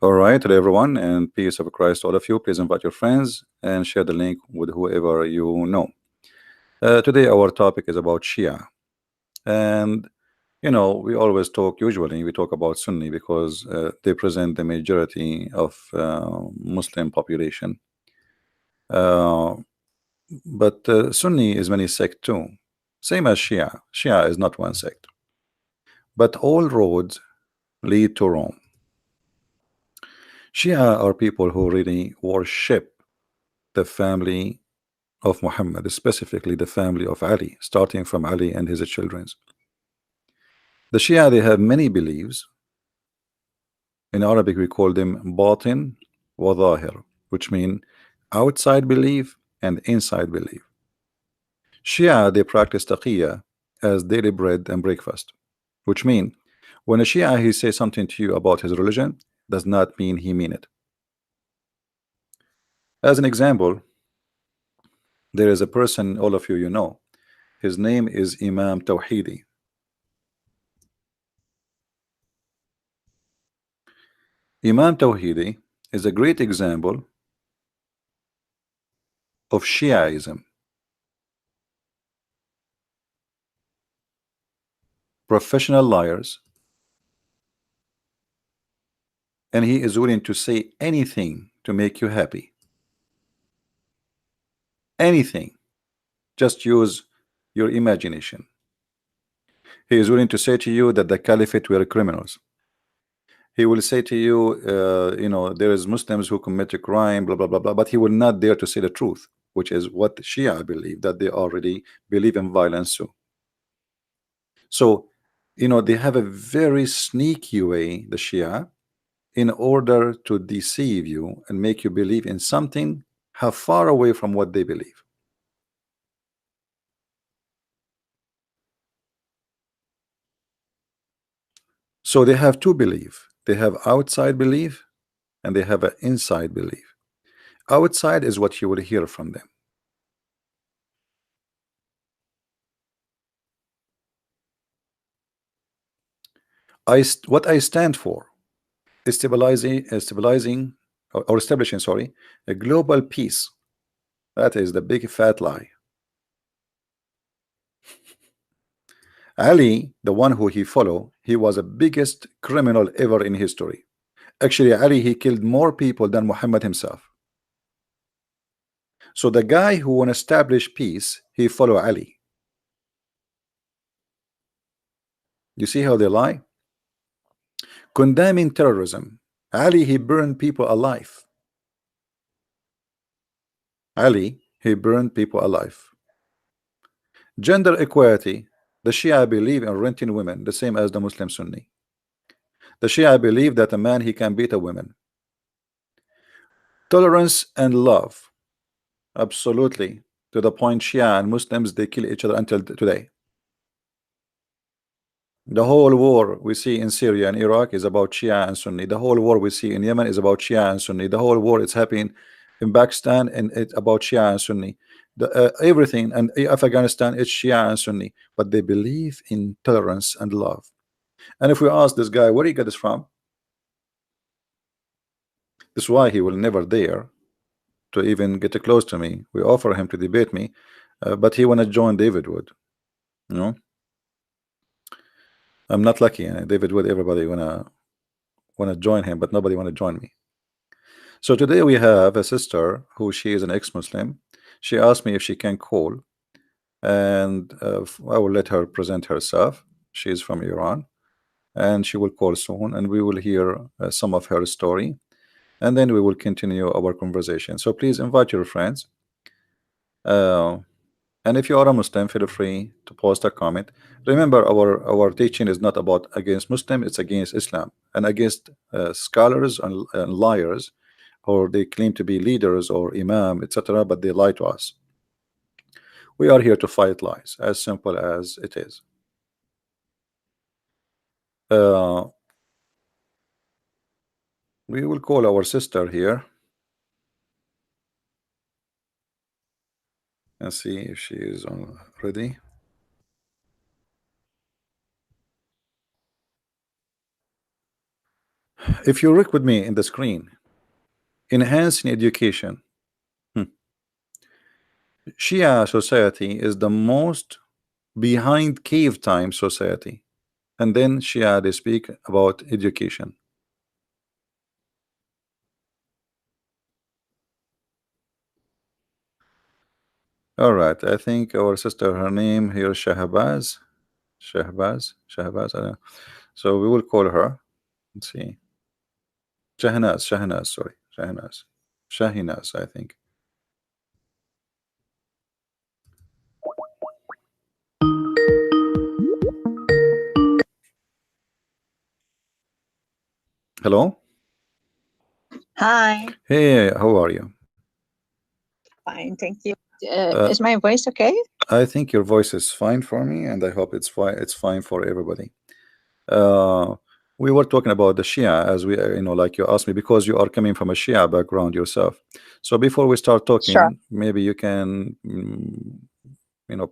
All right, hello everyone, and peace of Christ to all of you. Please invite your friends and share the link with whoever you know. Today, our topic is about Shia, and we always talk. Usually, we talk about Sunni because they present the majority of Muslim population. Uh, but Sunni is many sect too, same as Shia. Shia is not one sect, but all roads lead to Rome. Shia are people who really worship the family of Muhammad, specifically the family of Ali, starting from Ali and his children. The Shia, they have many beliefs. In Arabic, we call them batin wa zahir, which mean outside belief and inside belief. Shia, they practice taqiyya as daily bread and breakfast, which mean when a Shia he says something to you about his religion, does not mean he mean it. As an example, there is a person, all of you know, his name is Imam Tawhidi. Imam Tawhidi is a great example of Shiaism. Professional liars, and he is willing to say anything to make you happy. Anything. Just use your imagination. He is willing to say to you that the caliphate were criminals. He will say to you, there is Muslims who commit a crime, blah, blah, blah, blah, but he will not dare to say the truth, which is what Shia believe, that they already believe in violence too. So, they have a very sneaky way, the Shia, in order to deceive you and make you believe in something how far away from what they believe. So they have two belief. They have outside belief and they have an inside belief. Outside is what you will hear from them. What I stand for is stabilizing or establishing, sorry, a global peace. That is the big fat lie. Ali, the one who he follow, he was the biggest criminal ever in history. Actually, Ali, he killed more people than Muhammad himself. So the guy who want to establish peace, he follow Ali. You see how they lie? Condemning terrorism, Ali, he burned people alive. Ali, he burned people alive. Gender equality, the Shia believe in renting women, the same as the Muslim Sunni. The Shia believe that a man, he can beat a woman. Tolerance and love, absolutely, to the point Shia and Muslims, they kill each other until today. The whole war we see in Syria and Iraq is about Shia and Sunni. The whole war we see in Yemen is about Shia and Sunni. The whole war it's happening in Pakistan and it's about Shia and Sunni. Everything and Afghanistan it's Shia and Sunni, but they believe in tolerance and love. And if we ask this guy where he got this from, this is why he will never dare to even get close to me. We offer him to debate me, but he wanna join David Wood. You know, I'm not lucky. David Wood, everybody wanna join him, but nobody wanna join me. So today we have a sister who she is an ex-Muslim. She asked me if she can call, and I will let her present herself. She is from Iran, and she will call soon, and we will hear some of her story, and then we will continue our conversation. So please invite your friends. And if you are a Muslim, feel free to post a comment. Remember, our teaching is not about against Muslim; it's against Islam and against scholars and liars, or they claim to be leaders or imam, etc., but they lie to us. We are here to fight lies, as simple as it is. We will call our sister here and see if she is on ready. If you look with me in the screen, enhancing education. Shia society is the most behind cave time society, and then Shia, they speak about education. All right, I think our sister, her name here, Shahbaz, I don't know. So we will call her. Let's see. Shahnaz, sorry, Shahinas, I think. Hello. Hi. Hey, how are you? Fine, thank you. Uh, Is my voice okay? I think your voice is fine for me, and I hope it's fine. It's fine for everybody. Uh, we were talking about the Shia, as we, like you asked me, because you are coming from a Shia background yourself. So before we start Sure. talking, maybe you can,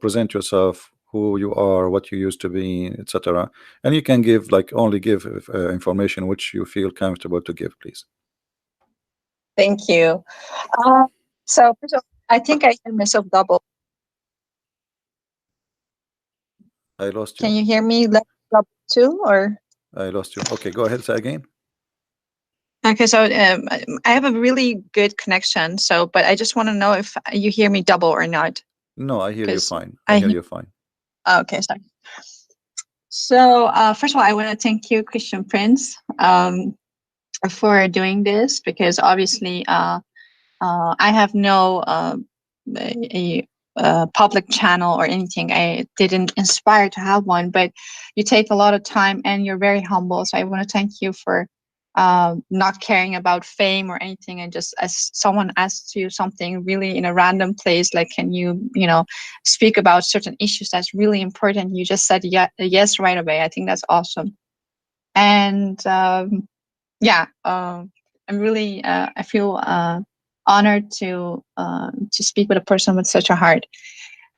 present yourself, who you are, what you used to be, etc. And you can give, like, only give information which you feel comfortable to give, please. Thank you. Uh, so first of all, I think I hear myself double. I lost Can you. you hear me double too, or? I lost you. Okay, go ahead. Say again. Okay, so I have a really good connection. So, but I just want to know if you hear me double or not, No, I hear you because fine. I I hear hear. you fine. Okay, sorry. So first of all, I want to thank you, Christian Prince, for doing this, because obviously I have no public channel or anything. I didn't inspire to have one, but you take a lot of time and you're very humble. So I want to thank you for not caring about fame or anything. And just as someone asks you something really in a random place, like, can you speak about certain issues that's really important? You just said yes right away. I think that's awesome. And yeah, I'm really I feel honored to speak with a person with such a heart.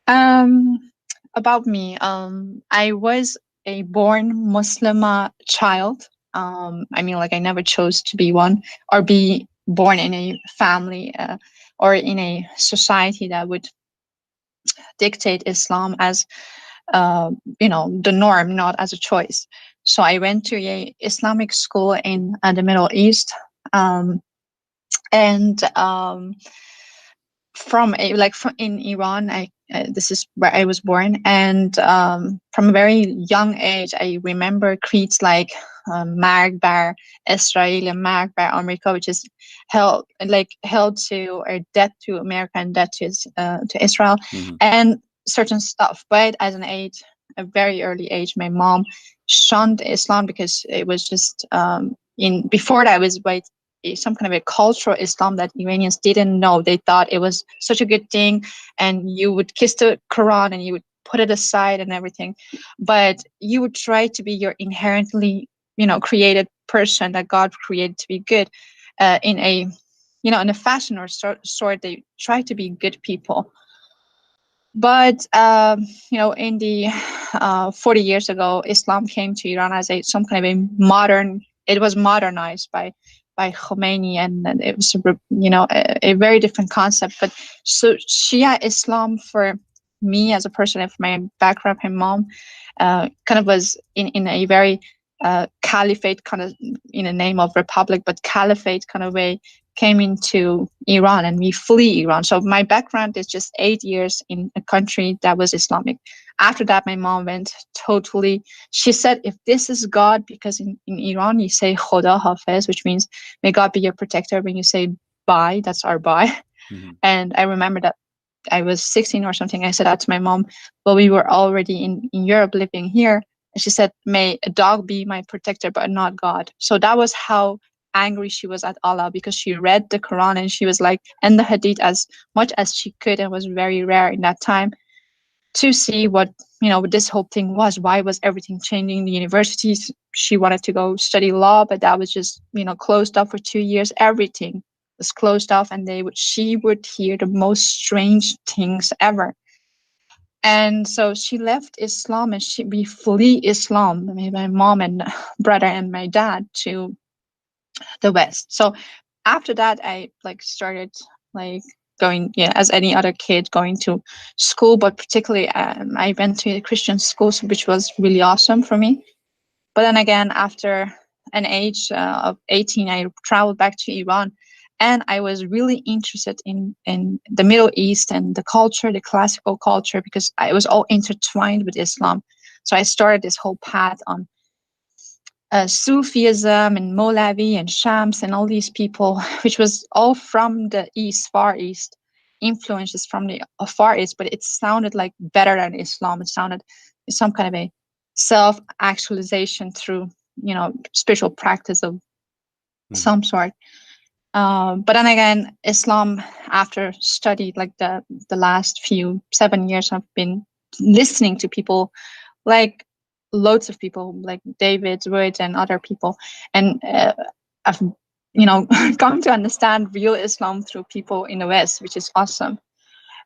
Um, about me, I was a born Muslima child. I mean, like, I never chose to be one or be born in a family or in a society that would dictate Islam as the norm, not as a choice. So I went to a Islamic school in the Middle East, and from in Iran. This is where I was born, and from a very young age, I remember creeds like "Marg bar Israel" and "Marg bar America," which is held to, or death to America and death to Israel, Mhm. and certain stuff. But as a very early age, my mom shunned Islam because it was just in before that was some kind of a cultural Islam that Iranians didn't know. They thought it was such a good thing, and you would kiss the Quran and you would put it aside and everything, but you would try to be your inherently, created person that God created to be good, in a, in a fashion or sort. They try to be good people, but in the 40 years ago, Islam came to Iran as some kind of a modern. It was modernized by Khomeini, and then it was a very different concept. But so Shia Islam for me as a person, of my background, my mom kind of was in a very caliphate kind of, in the name of republic, but caliphate kind of way, came into Iran, and we flee Iran. So my background is just 8 years in a country that was Islamic. After that, my mom went totally. She said, if this is God, because in Iran you say Khoda Hafiz, which means may God be your protector. When you say bye, that's our bye. Mhm. And I remember that I was 16 or something. I said that to my mom, but we were already in Europe living here. And she said, may a dog be my protector, but not God. So that was how angry she was at Allah, because she read the Quran and she was like, and the Hadith as much as she could. And was very rare in that time to see what, what this whole thing was. Why was everything changing? The universities, she wanted to go study law, but that was just, closed up for 2 years. Everything was closed off, and she would hear the most strange things ever. And so she left Islam, and we flee Islam, my mom and brother and my dad, to the West. So after that, I like started like going, yeah, as any other kid going to school, but particularly I went to a Christian school, which was really awesome for me. But then again, after an age of 18, I traveled back to Iran, and I was really interested in the Middle East and the culture, the classical culture, because I was all intertwined with Islam. So I started this whole path on Sufism and Molavi and Shams and all these people, which was all from the East, Far East, influences from the Far East, but it sounded like better than Islam. It sounded some kind of a self-actualization through, spiritual practice of some sort. But then again, Islam, after study like the last few 7 years, I've been listening to people like loads of people like David Wood and other people, and I've come to understand real Islam through people in the West, which is awesome.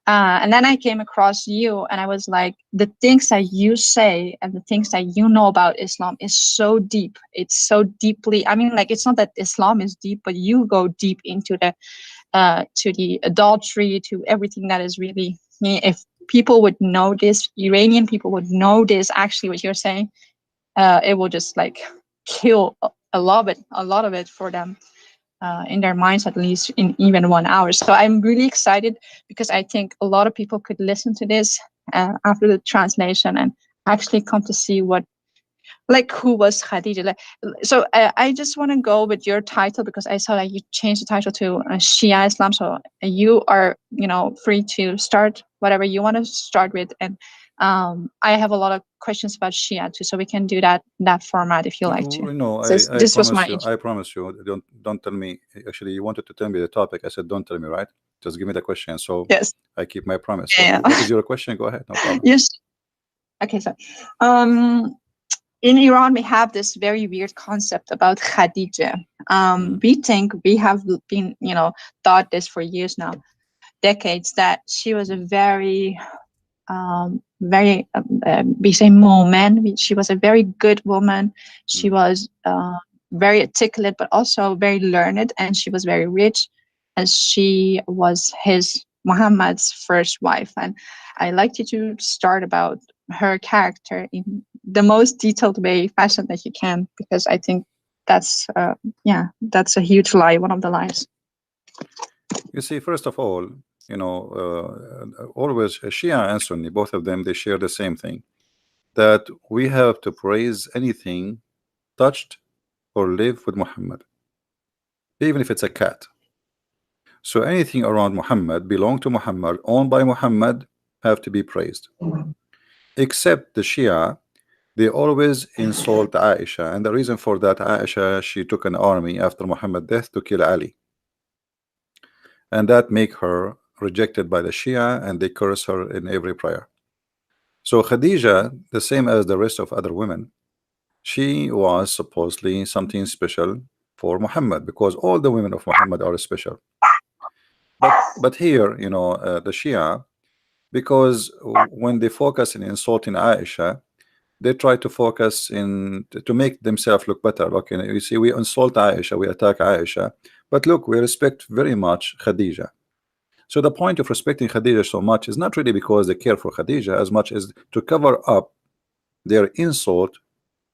And then I came across you, and I was like, the things that you say and the things that you know about Islam is so deep. It's so deeply. I mean, like, it's not that Islam is deep, but you go deep into the to the adultery, to everything that is really. If people would know this, Iranian people would know this. Actually, what you're saying, it will just like kill a lot of it for them. In their minds, at least in even 1 hour. So I'm really excited because I think a lot of people could listen to this after the translation and actually come to see what, like, who was Khadija. Like, so I just want to go with your title because I saw that you changed the title to Shia Islam. So you are, free to start whatever you want to start with. And I have a lot of questions about Shia too, so we can do that in that format if you like to. No, So I this was promise my you. I promise you. Don't tell me. Actually, you wanted to tell me the topic. I said don't tell me. Right? Just give me the question. So yes. I keep my promise. So Yeah. what is your question? Go ahead. No problem. Yes. Okay. So, in Iran, we have this very weird concept about Khadija. We think we have been, thought this for years now, decades, that she was a very, we say moment. She was a very good woman. She was very articulate, but also very learned, and she was very rich, as she was his Muhammad's first wife. And I like you to start about her character in the most detailed way, fashion that you can, because I think that's that's a huge lie, one of the lies. You see, first of all, always Shia and Sunni, both of them, they share the same thing, that we have to praise anything touched or live with Muhammad, even if it's a cat. So anything around Muhammad, belong to Muhammad, owned by Muhammad, have to be praised. Except the Shia, they always insult Aisha, and the reason for that, Aisha, she took an army after Muhammad's death to kill Ali, and that make her rejected by the Shia, and they curse her in every prayer. So Khadija, the same as the rest of other women, she was supposedly something special for Muhammad, because all the women of Muhammad are special. But here, the Shia, because when they focus in insulting Aisha, they try to focus in to make themselves look better. Look, you see, we insult Aisha, we attack Aisha, but look, we respect very much Khadija. So the point of respecting Khadija so much is not really because they care for Khadija as much as to cover up their insult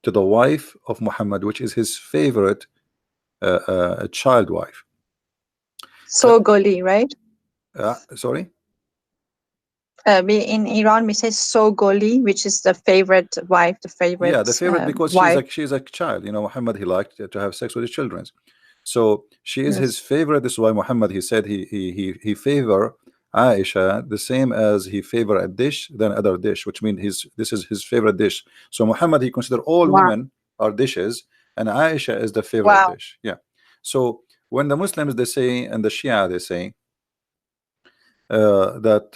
to the wife of Muhammad, which is his favorite child wife. So Goli, right? Sorry? We in Iran we say so Goli, which is the favorite wife, the favorite. Yeah, the favorite, because wife. she's a child. Muhammad, he liked to have sex with his children. So she is his favorite. This is why Muhammad, he said he favor Aisha the same as he favor a dish than other dish, which means this is his favorite dish. So Muhammad, he consider all women are dishes, and Aisha is the favorite dish. Yeah. So when the Muslims, they say, and the Shia, they say that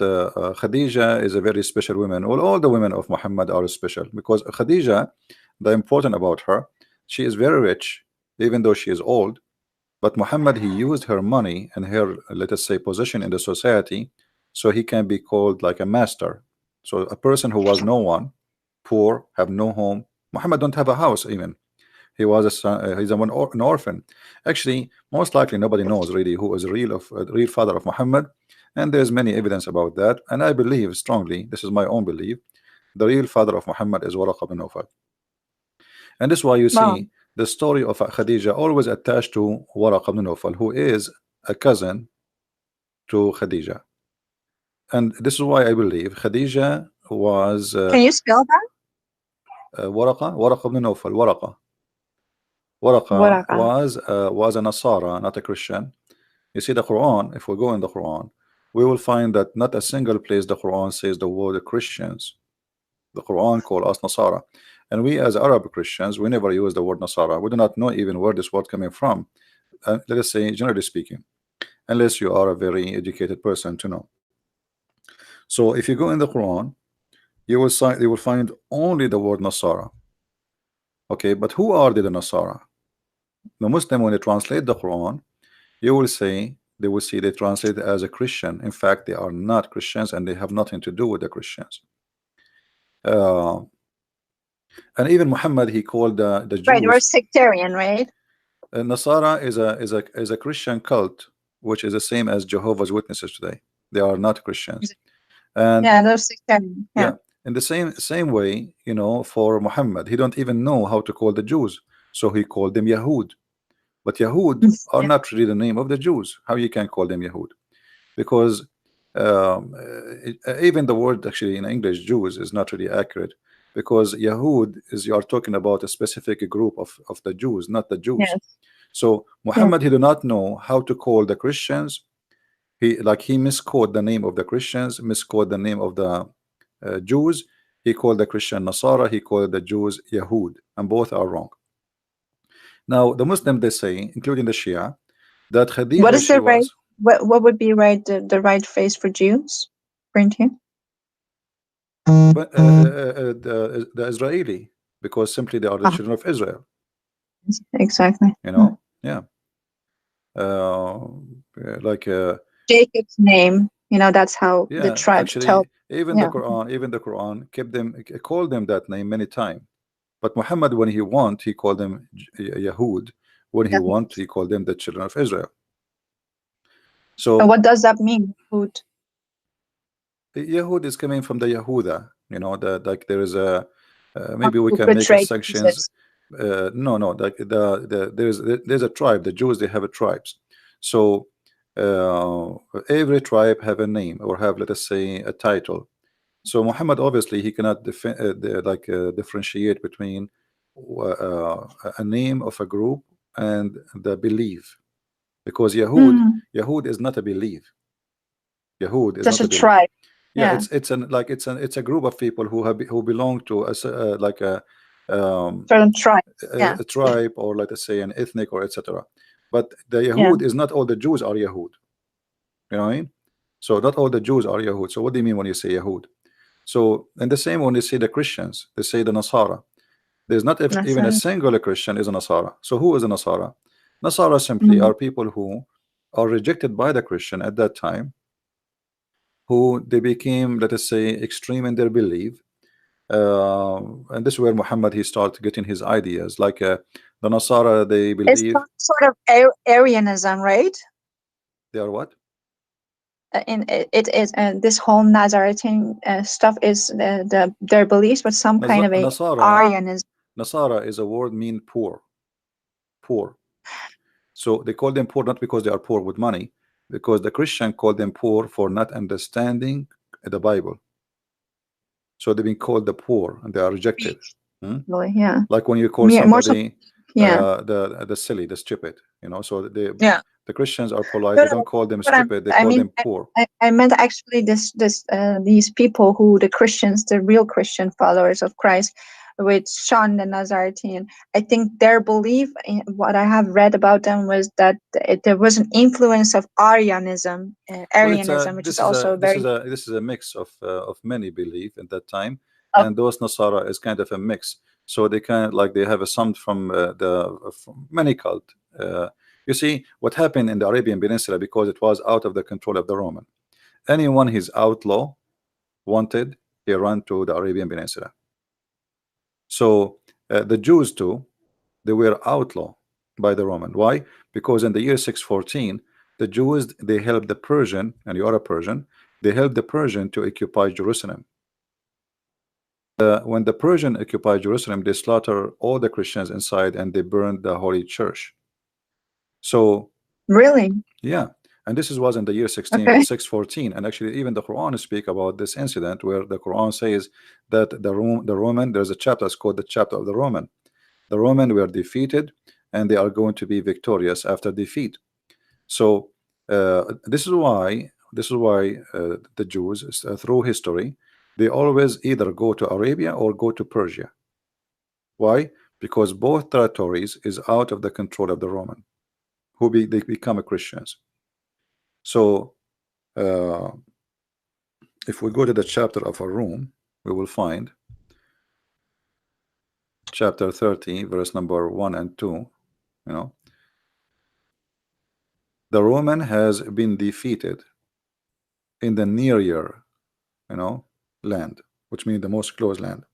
Khadija is a very special woman. Well, all the women of Muhammad are special, because Khadija, the important about her, she is very rich, even though she is old. But Muhammad, he used her money and her, let us say, position in the society, so he can be called like a master. So a person who was no one, poor, have no home. Muhammad don't have a house even. He was a son, he's an orphan. Actually, most likely nobody knows really who is the real father of Muhammad, and there's many evidence about that. And I believe strongly, this is my own belief, the real father of Muhammad is Waraq ibn Nawfal. And this is why you Wow. see the story of Khadija always attached to Waraq ibn Nawfal, who is a cousin to Khadija. And this is why I believe Khadija was Can you spell that? Waraqa ibn Nawfal. Waraqa Waraka. was a Nasara, not a Christian. You see the Quran, if we go in the Quran, we will find that not a single place the Quran says the word Christians. The Quran call us Nasara. And we as Arab Christians, we never use the word Nasara. We do not know even where this word coming from. Let us say, generally speaking, unless you are a very educated person to know. So if you go in the Quran, you will find only the word Nasara. Okay, but who are the Nasara? The Muslim, when they translate the Quran, you will say they will see they translate it as a Christian. In fact, they are not Christians and they have nothing to do with the Christians. Uh, and even Muhammad, he called the Right, we're Jews. sectarian, right? Nasara is a Christian cult, which is the same as Jehovah's Witnesses today. They are not Christians. And Yeah, they're sectarian. Yeah. yeah, in the same way, you know, for Muhammad, he don't even know how to call the Jews, so he called them Yahud. But Yahud are Yeah. not really the name of the Jews. How you can call them Yahud? Because even the word actually in English Jews is not really accurate, because Yahud is, you are talking about a specific group of the Jews, not the Jews. Yes. So Yeah. Muhammad, he do not know how to call the Christians. He misquote the name of the Christians, misquote the name of the Jews. He called the Christian Nasara, he called the Jews Yahud, and both are wrong. Now the Muslim, they say, including the Shia, that What Khadija, is she the right? was What would be right? The right phrase for Jews, according to you? but the Israeli, because simply they are the Uh-huh. children of Israel, Exactly. you know. Yeah, like Jacob's name. You know, that's how the yeah, tribes tell. actually Yeah. even the Quran kept them, called them that name many times. But Muhammad, when he want, he called them Yahud. When he Yeah. want, he called them the children of Israel. And So what does that mean? Food. Yahud is coming from the Yahuda, you know, the like there is a maybe we Who can make a betrayed sections. Jesus? No, no, like there's a tribe. The Jews, they have a tribes. So uh, every tribe have a name or have, let us say, a title. So Muhammad, obviously he cannot differentiate between a name of a group and the belief, because Mm, Yahud is not a belief. Yahud is just not a a belief. tribe. Yeah, Yeah. it's a group of people who belong to like um, Certain tribe. Yeah. a tribe, or let us say an ethnic, or etc. But the Yeah. Yahud is not all the Jews are Yahud. You know what I mean? So not all the Jews are Yahud. So what do you mean when you say Yahud? So and the same when they say the Christians, they say the Nasara. There's not That's even a right. single Christian is a Nasara. So who is a Nasara? Nasara simply Mm. are people who are rejected by the Christian at that time, who they became, let us say, extreme in their belief. And this is where Muhammad, he started getting his ideas. Like the Nasara, they It's believe some sort of Arianism, right? they are what? In it is this whole Nazarene stuff is their beliefs, but some kind of a Nasara, Arianism. Nasara is a word mean poor, poor. So they call them poor not because they are poor with money, because the Christian called them poor for not understanding the Bible. So they've been called the poor and they are rejected. Hmm? Really, yeah. Like when you call More so, somebody yeah. the silly, the stupid, you know. So Yeah. the Christians are polite. No, They no. don't call them But stupid. They I call mean, them poor. I meant actually these people who the Christians, the real Christian followers of Christ, with Sean the Nazarene. I think their belief, in what I have read about them, was that there was an influence of Well, it's a Arianism, which is also very. this is a mix of many belief at that time, Oh, and those Nasara is kind of a mix. So they kind of like they have a some from from many cult. You see what happened in the Arabian Peninsula, because it was out of the control of the Roman. Anyone his outlaw wanted, he ran to the Arabian Peninsula. So the Jews too, They were outlawed by the Roman. Why? Because in the year 614, the Jews, they helped the Persian, and you are a Persian, they helped the Persian to occupy Jerusalem. When the Persian occupied Jerusalem, they slaughtered all the Christians inside and they burned the holy church. So Really? yeah, and this was in the year Okay. 614, and actually even the Quran speak about this incident, where the Quran says that the Roman, there's a chapter, it's called the chapter of the Roman. The Roman were defeated and they are going to be victorious after defeat. So this is why the Jews, through history, they always either go to Arabia or go to Persia. Why? Because both territories is out of the control of the Roman, they become Christians. So if we go to the chapter of our room, we will find chapter 30, verse number 1 and 2. You know, the Roman has been defeated in the near year, land, which means the most close land.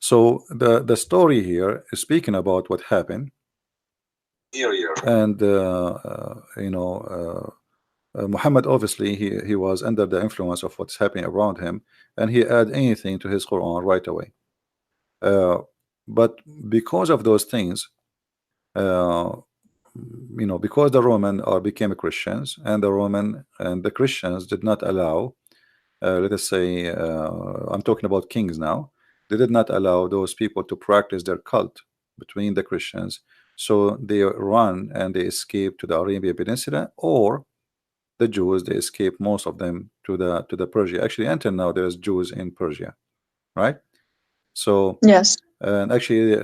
So the story here is speaking about what happened, and Muhammad, obviously he was under the influence of what's happening around him, and he add anything to his Quran right away. But because of those things, uh, because the Roman became Christians, and the Christians did not allow, let us say, I'm talking about kings now, they did not allow those people to practice their cult between the Christians. So they run and they escape to the Arabian Peninsula, or the Jews, they escape, most of them, to the Persia. Actually, until now, there's Jews in Persia, right? So, Yes. and actually,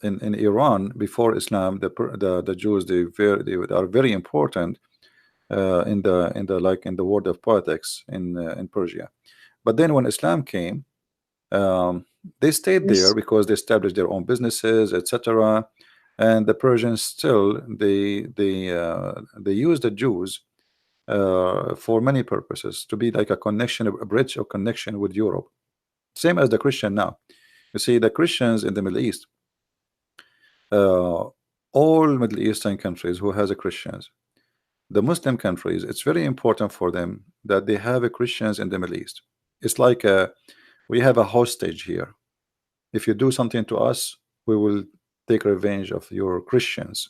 in Iran before Islam, the Jews, they are very important in the world of politics in Persia. But then when Islam came, they stayed there Yes. because they established their own businesses, etc. And the Persians still, they use the Jews for many purposes, to be like a connection, a bridge or connection with Europe, same as the Christian now. You see, the Christians in the Middle East, all Middle Eastern countries who has a Christians, the Muslim countries, it's very important for them that they have a Christians in the Middle East. It's like we have a hostage here. If you do something to us, we will take revenge of your Christians.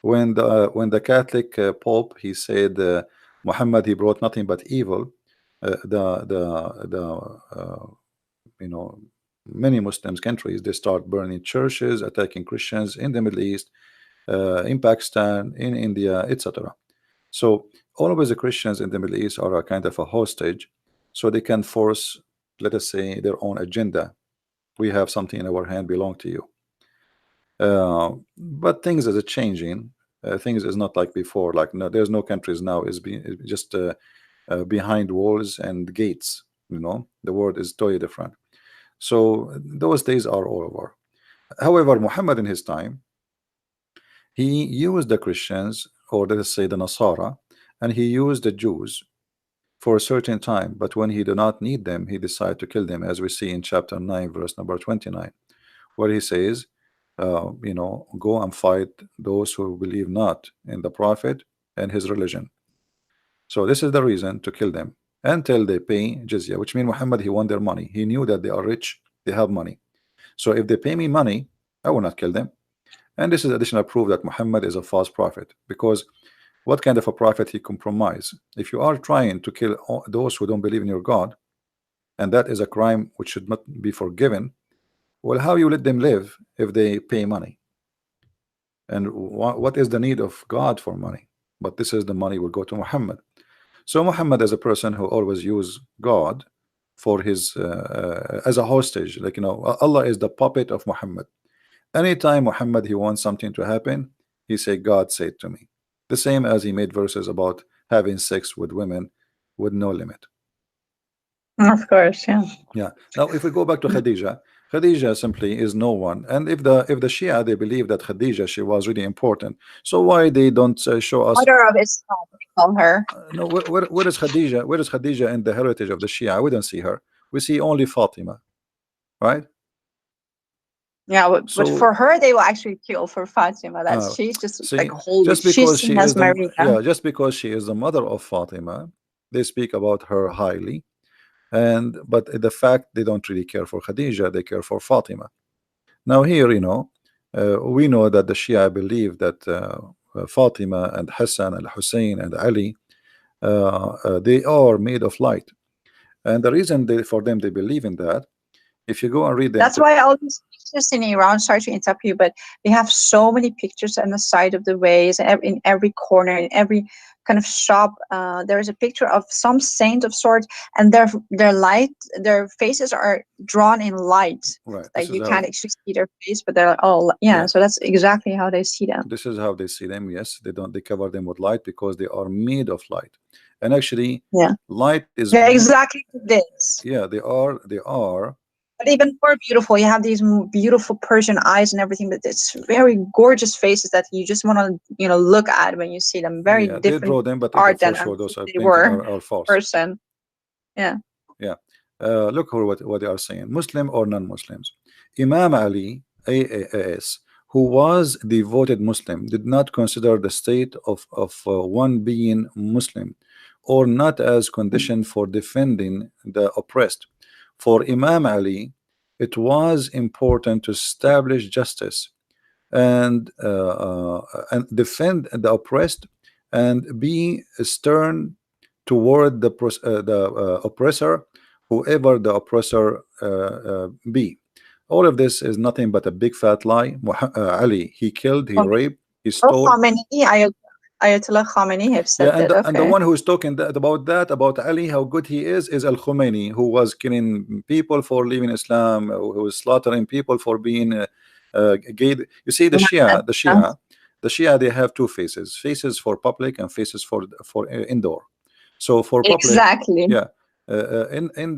When the Catholic Pope, he said Muhammad, he brought nothing but evil, the many Muslims countries, they start burning churches, attacking Christians in the Middle East, in Pakistan, in India, etc. So always the Christians in the Middle East are a kind of a hostage, so they can force, let us say, their own agenda. We have something in our hand belong to you. But things is changing. Things is not like before. Like, no, there's no countries now is just behind walls and gates. The world is totally different. So those days are all over. However, Muhammad in his time, he used the Christians, or let us say the Nasara, and he used the Jews for a certain time. But when he did not need them, he decided to kill them, as we see in chapter 9, verse number 29, where he says, go and fight those who believe not in the Prophet and his religion. So this is the reason to kill them until they pay jizya, which means Muhammad, he won their money. He knew that they are rich, they have money. So if they pay me money, I will not kill them. And this is additional proof that Muhammad is a false prophet, because what kind of a prophet he compromise? If you are trying to kill those who don't believe in your God, and that is a crime which should not be forgiven, well, how you let them live if they pay money? And what is the need of God for money? But this is the money will go to Muhammad. So Muhammad, as a person who always use God for his as a hostage, like, Allah is the puppet of Muhammad. Anytime Muhammad, he wants something to happen, he say, God said to me. The same as he made verses about having sex with women with no limit. Of course, yeah. Yeah. Now, if we go back to Khadija, Khadija simply is no one. And if the Shia, they believe that Khadija, she was really important, so why they don't show us? Mother of Islam, we call her. No, where is Khadija? Where is Khadija in the heritage of the Shia? We don't see her. We see only Fatima, right? Yeah, but So for her, they will actually kill for Fatima. That's she's just like see, holy. just She's because seen she as is the Marina. just because she is the mother of Fatima, they speak about her highly. And but the fact they don't really care for Khadija, they care for Fatima. Now here, we know that the Shia believe that Fatima and Hassan and Hussein and Ali, they are made of light. And the reason for them they believe in that, if you go and read them, That's why all these pictures in Iran, sorry to interrupt you, but they have so many pictures on the side of the ways, and in every corner, in every kind of shop. There is a picture of some saint of sorts, and their faces are drawn in light. right? This Like is you how, can't actually see their face, but they're all yeah. yeah, So that's exactly how they see them. this is how they see them. Yes, they cover them with light because they are made of light. And actually, Yeah, light is they're exactly like this. yeah, they are. But even more beautiful, you have these beautiful Persian eyes and everything, but it's very gorgeous faces that you just want to, look at when you see them. Very Yeah, they different draw them, but art for than sure those are they painting were are false. person. Yeah. Yeah. Look what they are saying. Muslim or non-Muslims. Imam Ali, AAS, who was devoted Muslim, did not consider the state of one being Muslim or not as condition for defending the oppressed. For Imam Ali, it was important to establish justice and defend the oppressed and be stern toward the oppressor, whoever the oppressor be. All of this is nothing but a big fat lie. Ali, he killed, he raped, he Oh, stole. Khamenei, Ayatollah Khamenei have Yeah, said that. and the Okay. one who is talking about Ali, how good he is Al Khomeini, who was killing people for leaving Islam, who was slaughtering people for being gay. You see, Yeah. The Shia, they have two faces: faces for public and faces for indoor. So for public, Exactly. yeah,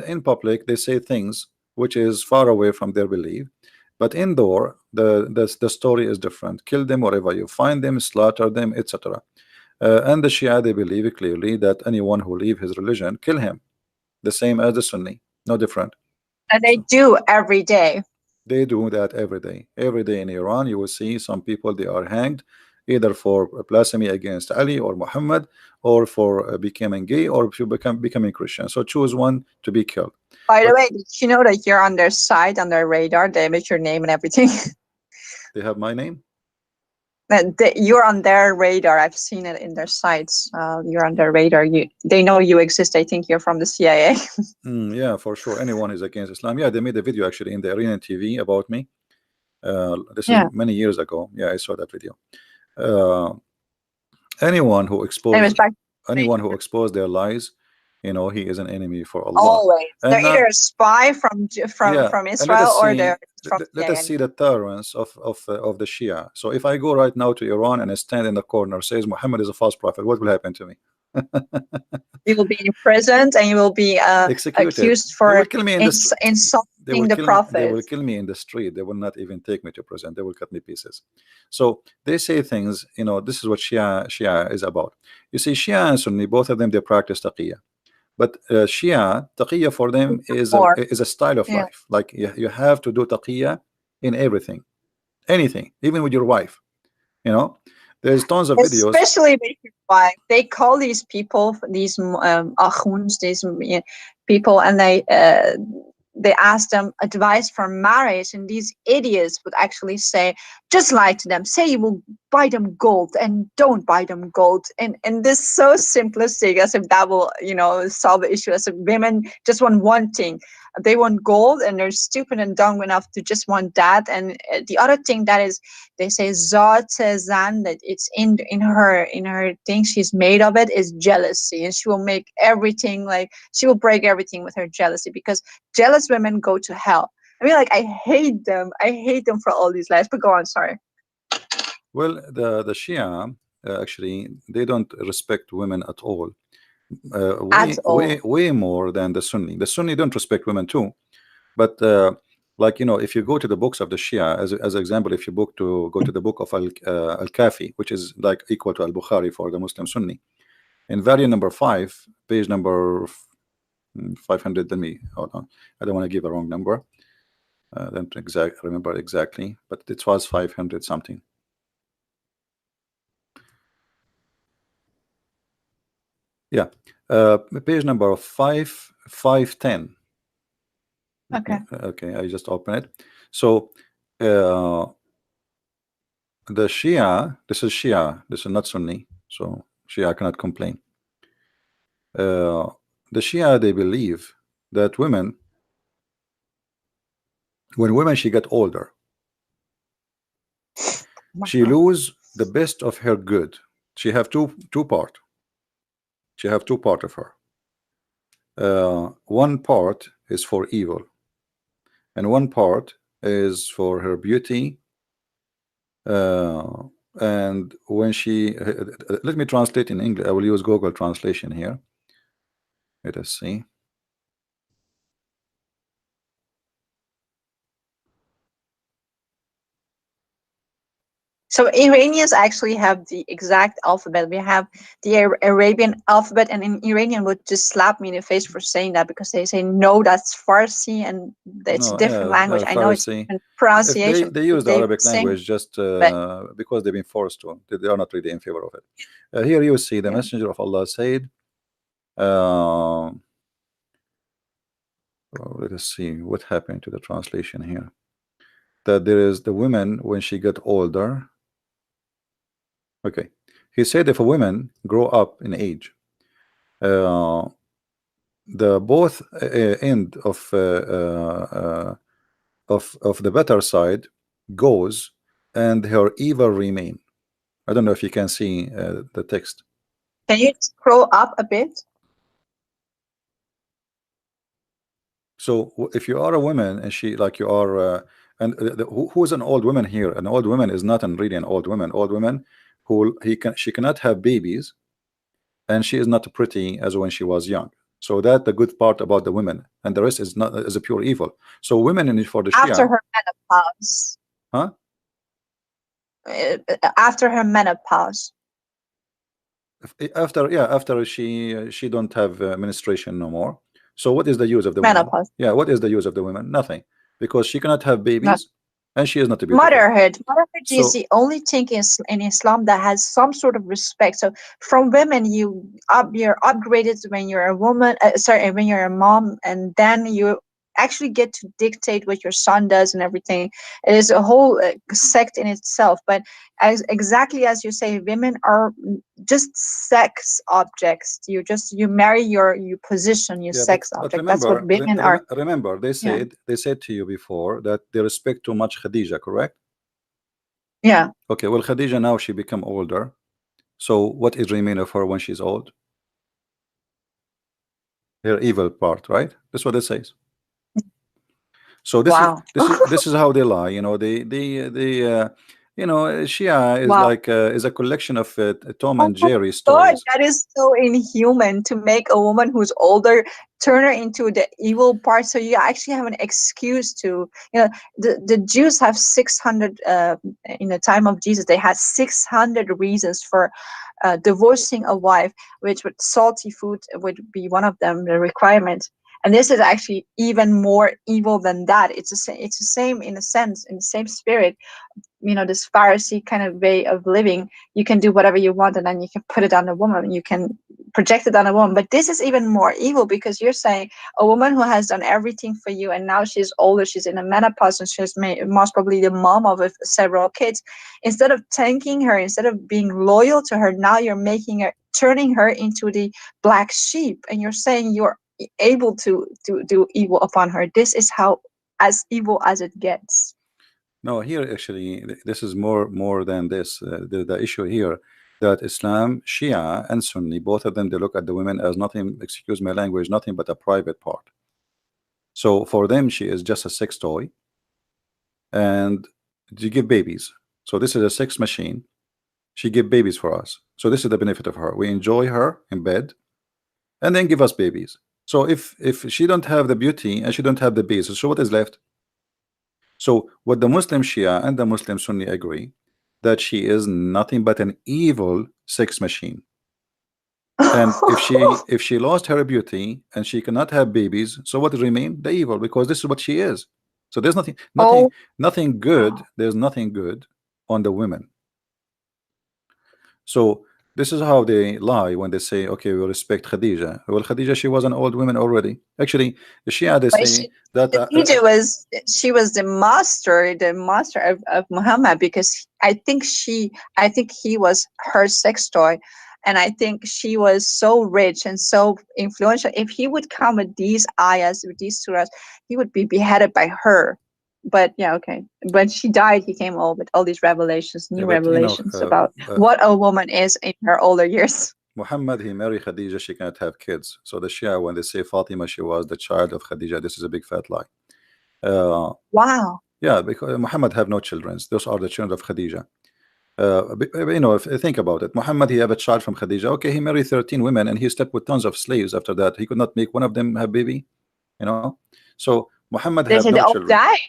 in public they say things which is far away from their belief, but indoor the story is different. Kill them wherever you find them, slaughter them, etc. And the Shia, they believe clearly that anyone who leave his religion, kill him, the same as the Sunni, no different. And they So do every day. they do that every day. Every day in Iran, you will see some people, they are hanged either for blasphemy against Ali or Muhammad, or for becoming gay, or to becoming Christian. So choose one to be killed. By the But way, did you know that you're on their side, on their radar? They make your name and everything. they have my name. You're on their radar. I've seen it in their sites. You're on their radar. They know you exist. I think you're from the CIA. Yeah, for sure. Anyone is against Islam. Yeah, they made a video actually in the Iranian TV about me. This is Yeah. many years ago. Yeah, I saw that video. Uh, anyone who Anyways, exposes back their lies, he is an enemy for Allah. always. They're And either not, a spy from yeah, from and let Israel us or see, they're from let us CIA. see the tolerance of the Shia. So if I go right now to Iran and I stand in the corner says Muhammad is a false prophet, what will happen to me? You will be imprisoned and you will be Executed. accused They for will kill me in the insulting the they will prophet. kill me in the street. They will not even take me to prison. They will cut me pieces. So they say things, this is what Shia is about. You see, Shia and Sunni, both of them, they practice taqiyya. But Shia, taqiyya for them More. is a style of Yeah. life. Like you have to do taqiyya in everything, anything, even with your wife. You know, there's tons of videos. Especially with your wife. They call these people, these akhuns, these people, and they ask them advice for marriage, and these idiots would actually say, just lie to them, say you will buy them gold and don't buy them gold, and this so simplistic, as if that will solve the issue. As if women just want one thing, they want gold, and they're stupid and dumb enough to just want that. And the other thing that is, they say zat zan, that it's in her thing, she's made of it, is jealousy, and she will make everything, like she will break everything with her jealousy, because jealous women go to hell. I mean, like, I hate them. I hate them for all these lies. But go on, sorry. Well, the Shia actually they don't respect women at all. At Way all. way more than the Sunni. The Sunni don't respect women too, but like if you go to the books of the Shia, as an example, if you go to the book of Al Kafi, which is like equal to Al Bukhari for the Muslim Sunni, in volume number 5, page number 500. Let me hold on. I don't want to give a wrong number. I don't remember exactly, but it was 500 something. Yeah, page number 510. Okay. Okay, I just open it. So the Shia, this is Shia, this is not Sunni, so Shia cannot complain. The Shia, they believe that women, when women she get older, she lose the best of her good. She have two part. She have two part of her. One part is for evil, and one part is for her beauty. And when she let me translate in English. I will use Google translation here. Let us see. So Iranians actually have the exact alphabet. We have the Arabian alphabet, and in Iranian would just slap me in the face for saying that, because they say no, that's Farsi, and it's a No, different language. I know it's Farsi. different If they pronunciation. use the They Arabic same, language just but because they've been forced to, they are not really in favor of it. Here you see the yeah. Messenger of Allah said, uh, let us see what happened to the translation here. That there is the women when she get older. Okay, he said if a woman grow up in age, uh, the both end of the better side goes, and her evil remain. I don't know if you can see the text. Can you scroll up a bit? So if you are a woman and she like you are, and who is an old woman here? An old woman is not really an old woman. Old woman who she cannot have babies, and she is not pretty as when she was young. So that the good part about the women, and the rest is not is a pure evil. So women in for the After Shia, her menopause. huh? After her menopause. After after she don't have menstruation no more. So what is the use of the women? Menopause. Yeah, what is the use of the women? Nothing, because she cannot have Not babies, and she is not beautiful. motherhood is So the only thing in Islam that has some sort of respect. So from women, you're upgraded when you're a woman, sorry, when you're a mom, and then you actually get to dictate what your son does and everything. It is a whole sect in itself. But exactly as you say, women are just sex objects. You marry your position, your yeah, sex but object. That's what women are. remember Yeah. they said to you before that they respect too much Khadija, correct? Yeah. Okay, well Khadija now she become older. So what is remain of her when she's old? Her evil part, right? That's what it says. So Wow. this is how they lie. You know, Shia is Wow. like is a collection of Tom Oh and my Jerry God, stories. that is so inhuman to make a woman who's older turn her into the evil part. So you actually have an excuse to, the Jews have 600, in the time of Jesus, they had 600 reasons for divorcing a wife, which would salty food would be one of them, the requirement. And this is actually even more evil than that. It's the same in a sense, in the same spirit, this Pharisee kind of way of living. You can do whatever you want, and then you can put it on a woman, you can project it on a woman. But this is even more evil, because you're saying a woman who has done everything for you, and now she's older, she's in a menopause, and she's most probably the mom of several kids. Instead of thanking her, instead of being loyal to her, now you're turning her into the black sheep, and you're saying you're able to do evil upon her. This is how as evil as it gets. No, here actually this is more than this. The issue here that Islam, Shia, and Sunni, both of them, they look at the women as nothing. Excuse my language, nothing but a private part. So for them, she is just a sex toy, and you give babies. So this is a sex machine. She give babies for us. So this is the benefit of her. We enjoy her in bed, and then give us babies. So if she don't have the beauty and she don't have the basis, so what is left? So what the Muslim Shia and the Muslim Sunni agree, that she is nothing but an evil sex machine. And if she lost her beauty and she cannot have babies, so what remain? The evil, because this is what she is. So there's nothing Oh, good. There's nothing good on the women. So this is how they lie when they say, okay, we respect Khadija. Well, Khadija, she was an old woman already. Actually, the Shia, they but say that she was the master of Muhammad, because I think he was her sex toy, and I think she was so rich and so influential. If he would come with these ayahs, with these surahs, he would be beheaded by her. But yeah, okay. When she died, he came all with all these revelations, yeah, new but you know, revelations about what a woman is in her older years. Muhammad, he married Khadija, she cannot have kids. So the Shia, when they say Fatima, she was the child of Khadija, this is a big fat lie. Wow. Yeah, because Muhammad have no children. Those are the children of Khadija. You know, if think about it, Muhammad, he have a child from Khadija. Okay, he married 13 women and he slept with tons of slaves after that. He could not make one of them have baby, you know. So Muhammad They have say no they all children. died.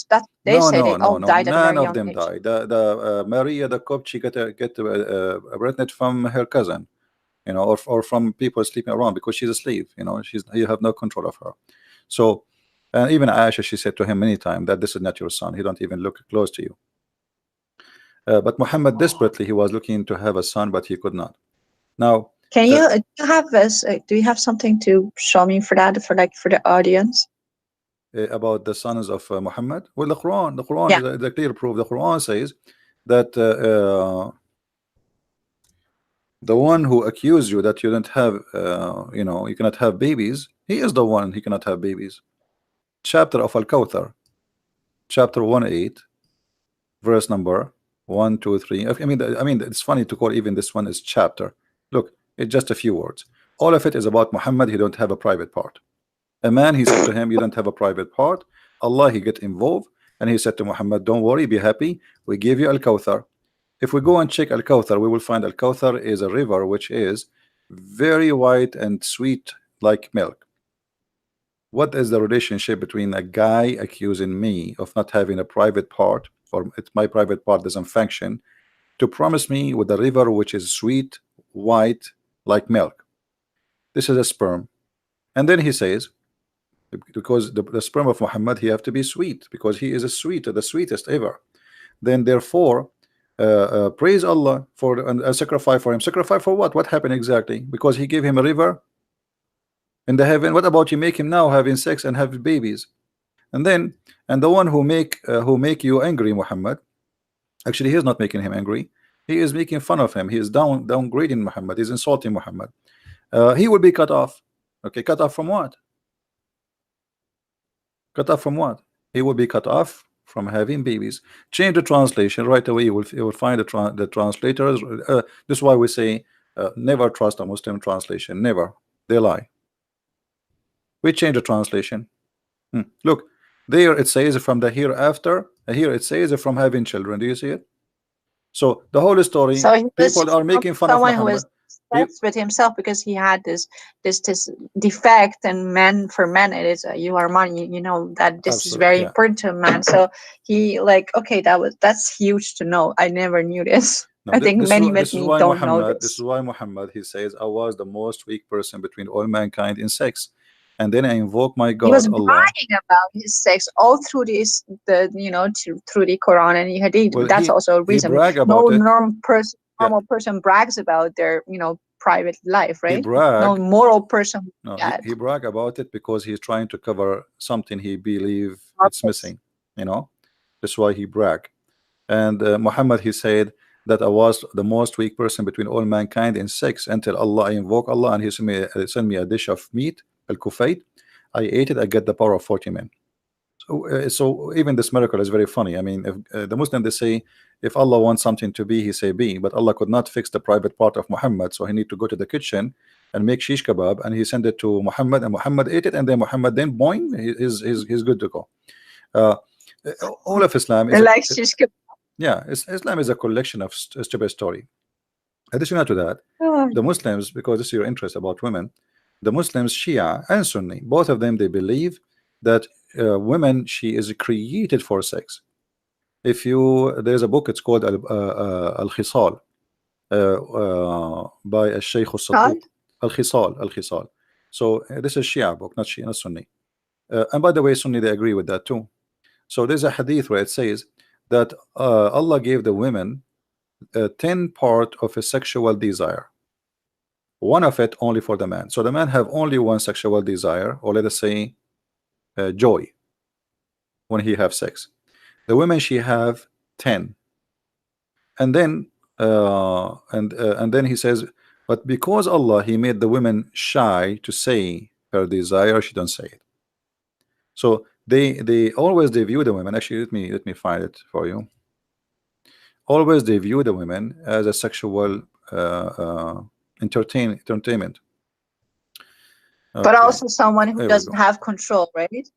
That they No, say no, they no, all no. died at a None very of young them age. died. The Maria the Copt, she get pregnant from her cousin, you know, or from people sleeping around because she's a slave. You know, you have no control of her. So, and even Aisha, she said to him many times that this is not your son. He don't even look close to you. But Muhammad desperately he was looking to have a son, but he could not. Now, Can you do you have this? Do you have something to show me for that, for the audience? about the sons of Muhammad, well, the Quran Yeah. is the clear proof. The Quran says that the one who accused you that you don't have, you know, you cannot have babies, he is the one he cannot have babies. Chapter of Al-Kawthar, chapter 1:8, verse number 1, 2, 3. I mean, it's funny to call even this one is chapter. Look, it's just a few words. All of it is about Muhammad. He don't have a private part. A man, he said to him, you don't have a private part. Allah, he get involved, and he said to Muhammad, don't worry, be happy. We give you Al-Kawthar. If we go and check Al-Kawthar, we will find Al-Kawthar is a river which is very white and sweet like milk. What is the relationship between a guy accusing me of not having a private part, or my private part doesn't function, to promise me with a river which is sweet, white like milk? This is a sperm. And then he says, because the sperm of Muhammad, he have to be sweet because he is a the sweetest ever. Then therefore, praise Allah for a sacrifice for him. Sacrifice for what? What happened exactly? Because he gave him a river in the heaven. What about you make him now having sex and have babies? And then, and the one who make you angry, Muhammad, actually he is not making him angry. He is making fun of him. He is downgrading Muhammad. He's insulting Muhammad. He will be cut off. Okay, cut off from what? Cut off from what? He will be cut off from having babies. Change the translation right away. You will find the translators. This is why we say never trust a Muslim translation. Never. They lie. We change the translation. Look, there it says from the hereafter. Here it says from having children. Do you see it? So the whole story, So he was people are making fun of someone who Muhammad. was obsessed with himself because he had this defect, and men, for men it is you are money. You know that this is Absolutely, very yeah. important to a man. So he like, okay, that's huge to know. I never knew this. No, I think many this with is me why don't know Muhammad. This is this. why Muhammad. He says, "I was the most weak person between all mankind in sex," and then I invoke my He was God, Allah. bragging about his sex all through through the Quran and the Hadith. Well, That's also a he reason. brag No about it. Yeah, normal person brags about their private life, he right? No brag. moral person would No, do that. he brag about it because he's trying to cover something he believe it's Purpose. missing. You know, that's why he brag. And Muhammad, he said that I was the most weak person between all mankind in sex until Allah, I invoke Allah, and he sent me a dish of meat, al-kufayt. I ate it. I get the power of 40 men. So even this miracle is very funny. I mean, if the Muslim, they say if Allah wants something to be, he say be, but Allah could not fix the private part of Muhammad, so he need to go to the kitchen and make shish kebab, and he sent it to Muhammad, and Muhammad ate it, and then Muhammad, then boing, he's good to go. Uh, all of Islam is Like shish kebab. yeah, Islam is a collection of stupid story. Additional to that, Oh, the Muslims, because this is your interest about women, the Muslims, Shia and Sunni, both of them, they believe that women, she is created for sex. If you, there's a book, it's called Al-Khisal by Al-Shaykh Al-Sadduq. God. Al-Khisal. So this is Shia book, not Shia, not Sunni. And by the way, Sunni, they agree with that too. So there's a hadith where it says that Allah gave the women 10 part of a sexual desire, one of it only for the man. So the man have only one sexual desire, or let us say joy when he have sex. The women, she have 10. And then and then he says, but because Allah, he made the women shy to say her desire, she don't say it. So they always, they view the women, actually let me find it for you. Always they view the women as a sexual entertainment. But Okay, also someone who there we doesn't go. have control, right?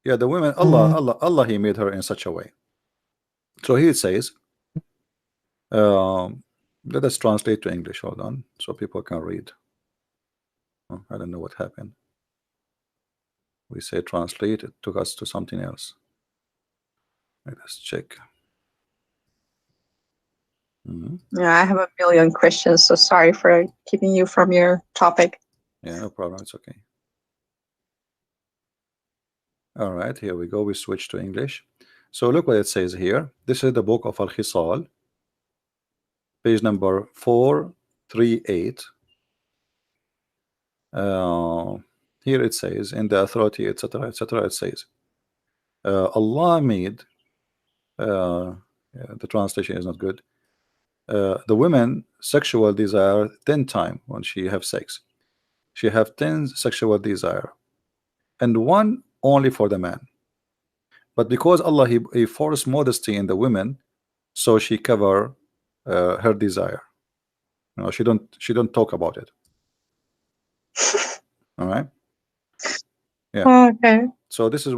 Yeah, the women, Allah, he made her in such a way. So he says, let us translate to English. Hold on, so people can read. Oh, I don't know what happened. We say translate, it took us to something else. Let us check. Yeah, I have a million questions, so sorry for keeping you from your topic. Yeah, no problem. It's okay. All right, here we go. We switch to English. So look what it says here. This is the book of Al-Khisal, page number 438. Here it says, in the authority, etc., etc., it says, Allah made, yeah, the translation is not good, the women sexual desire 10 times when she have sex. She have 10 sexual desire, and one only for the man. But because Allah, he forced modesty in the women, so she cover her desire. You know, she don't talk about it. All right. Yeah. Okay. So this is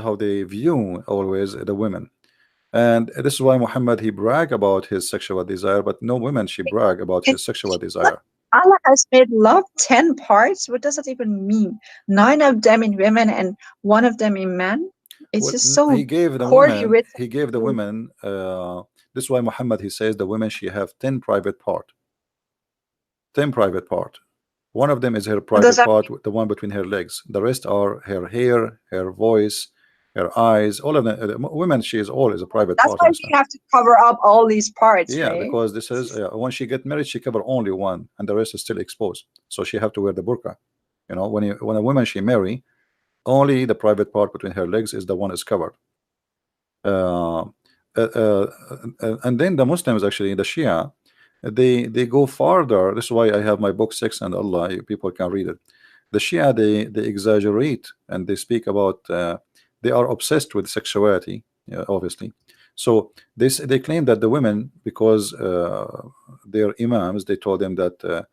how they view always the women. And this is why Muhammad, he brag about his sexual desire, but no women, she brag about his sexual desire. Allah has made love 10 parts. What does that even mean? 9 of them in women and 1 of them in men. It's Well, just so he gave the poorly women, written. he gave the women, this is why Muhammad, he says the women, she have 10 private part. 10 private part. One of them is her What does private that part, the one between her legs. The rest are her hair, her voice, her eyes. All of them. Women, she is always a private That's part why in we Islam. have to cover up all these parts, Yeah, right? because this is when she get married, she cover only one, and the rest is still exposed. So she have to wear the burqa. You know, when a woman she marry, only the private part between her legs is the one is covered. Uh, and then the Muslims, actually the Shia, they go farther. This is why I have my book 6 and Allah, people can read it. The Shia, they exaggerate and they speak about they are obsessed with sexuality, obviously. So they claim that the women, because their imams, they told them that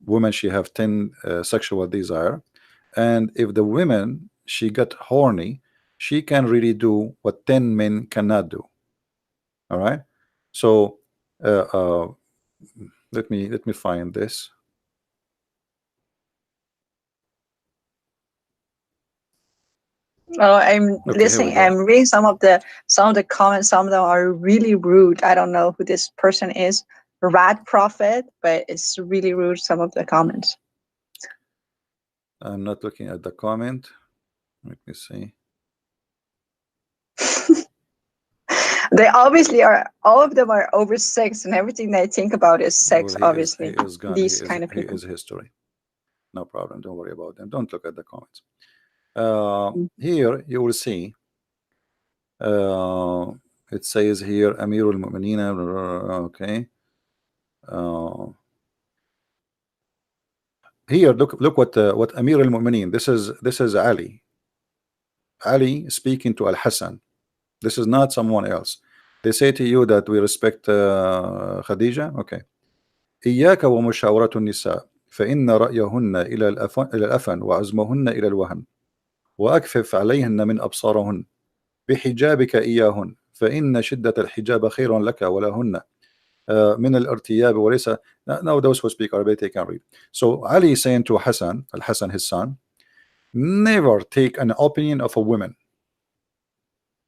women, she have 10 sexual desire, and if the women, she got horny, she can really do what 10 men cannot do. All right. So uh, uh, let me find this. Oh, I'm Okay, here we listening. go. I'm reading some of the comments. Some of them are really rude. I don't know who this person is. Rat Prophet, but it's really rude. Some of the comments. I'm not looking at the comment. Let me see. They obviously are. All of them are over sex, and everything they think about is sex. Well, Obviously, he is gone. these kind of He people. is history. No problem. Don't worry about them. Don't look at the comments. Here you will see. It says here Amirul Mu'mineen. Okay. Here, look what Amir al-Mu'mineen. This is Ali. Ali speaking to Al-Hassan. This is not someone else. They say to you that we respect Khadija. Okay. إياك ومشاورة النساء فإن رأيهن إلى الأفن وعزمهن إلى الوهن وأكفف عليهن من أبصارهن بحجابك إياهن فإن شدة الحجاب خير لك ولهن من الارتياب وليس. Now those who speak Arabic, they can read. So Ali is saying to Hassan, Al-Hassan, his son, never take an opinion of a woman,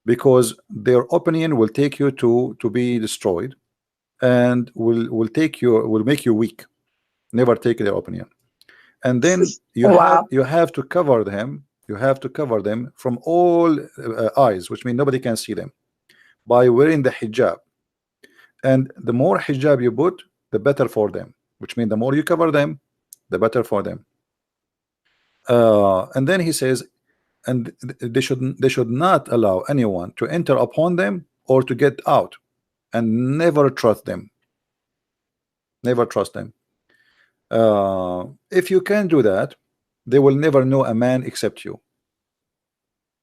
because their opinion will take you to be destroyed, and will make you weak. Never take their opinion. And then Wow. you have to cover them. You have to cover them from all eyes, which means nobody can see them, by wearing the hijab. And the more hijab you put, the better for them, which means the more you cover them, the better for them. And then he says, and they should not allow anyone to enter upon them or to get out, and never trust them. Never trust them. If you can do that, they will never know a man except you.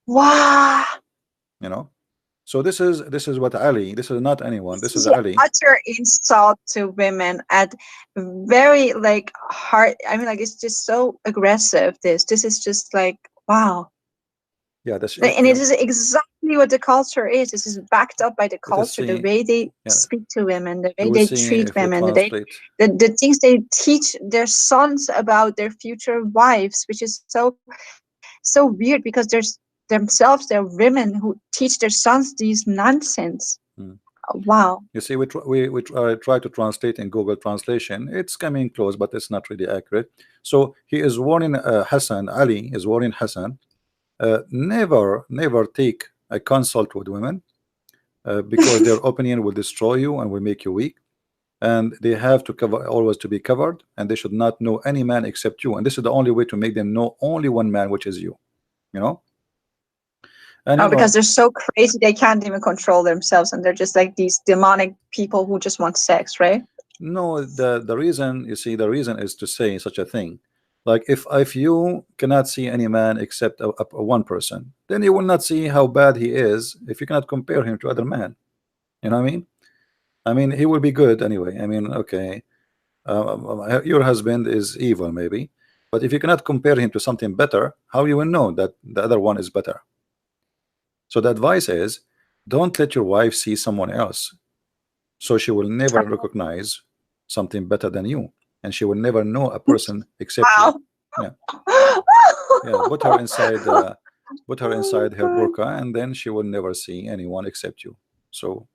Wow. You know. So this is what Ali. This is not anyone. This This is is an Ali. utter insult to women at very like hard. I mean, like, it's just so aggressive. This is just like, wow. Yeah, that's And it is exactly what the culture is. This is backed up by the let us culture, the see. way they Yeah, speak to women, the you way will they see treat if we women, translate. the things they teach their sons about their future wives, which is so weird because there's themselves, they're women who teach their sons these nonsense. Wow. You see, we try to translate in Google Translation. It's coming close, but it's not really accurate. So he is warning Hassan. Ali is warning Hassan. Never take a consult with women, because their opinion will destroy you and will make you weak. And they have to cover, always to be covered, and they should not know any man except you. And this is the only way to make them know only one man, which is you. You know. And Oh, you because know, they're so crazy they can't even control themselves, and they're just like these demonic people who just want sex, right? no, the reason, you see, the reason is to say such a thing. Like if you cannot see any man except a one person, then you will not see how bad he is if you cannot compare him to other men. You know what I mean? I mean, he will be good anyway. I mean, okay, your husband is evil maybe, but if you cannot compare him to something better, how you will know that the other one is better? So the advice is, don't let your wife see someone else, so she will never recognize something better than you, and she will never know a person except you. Wow. Yeah, yeah. Put her inside her burqa, and then she will never see anyone except you. So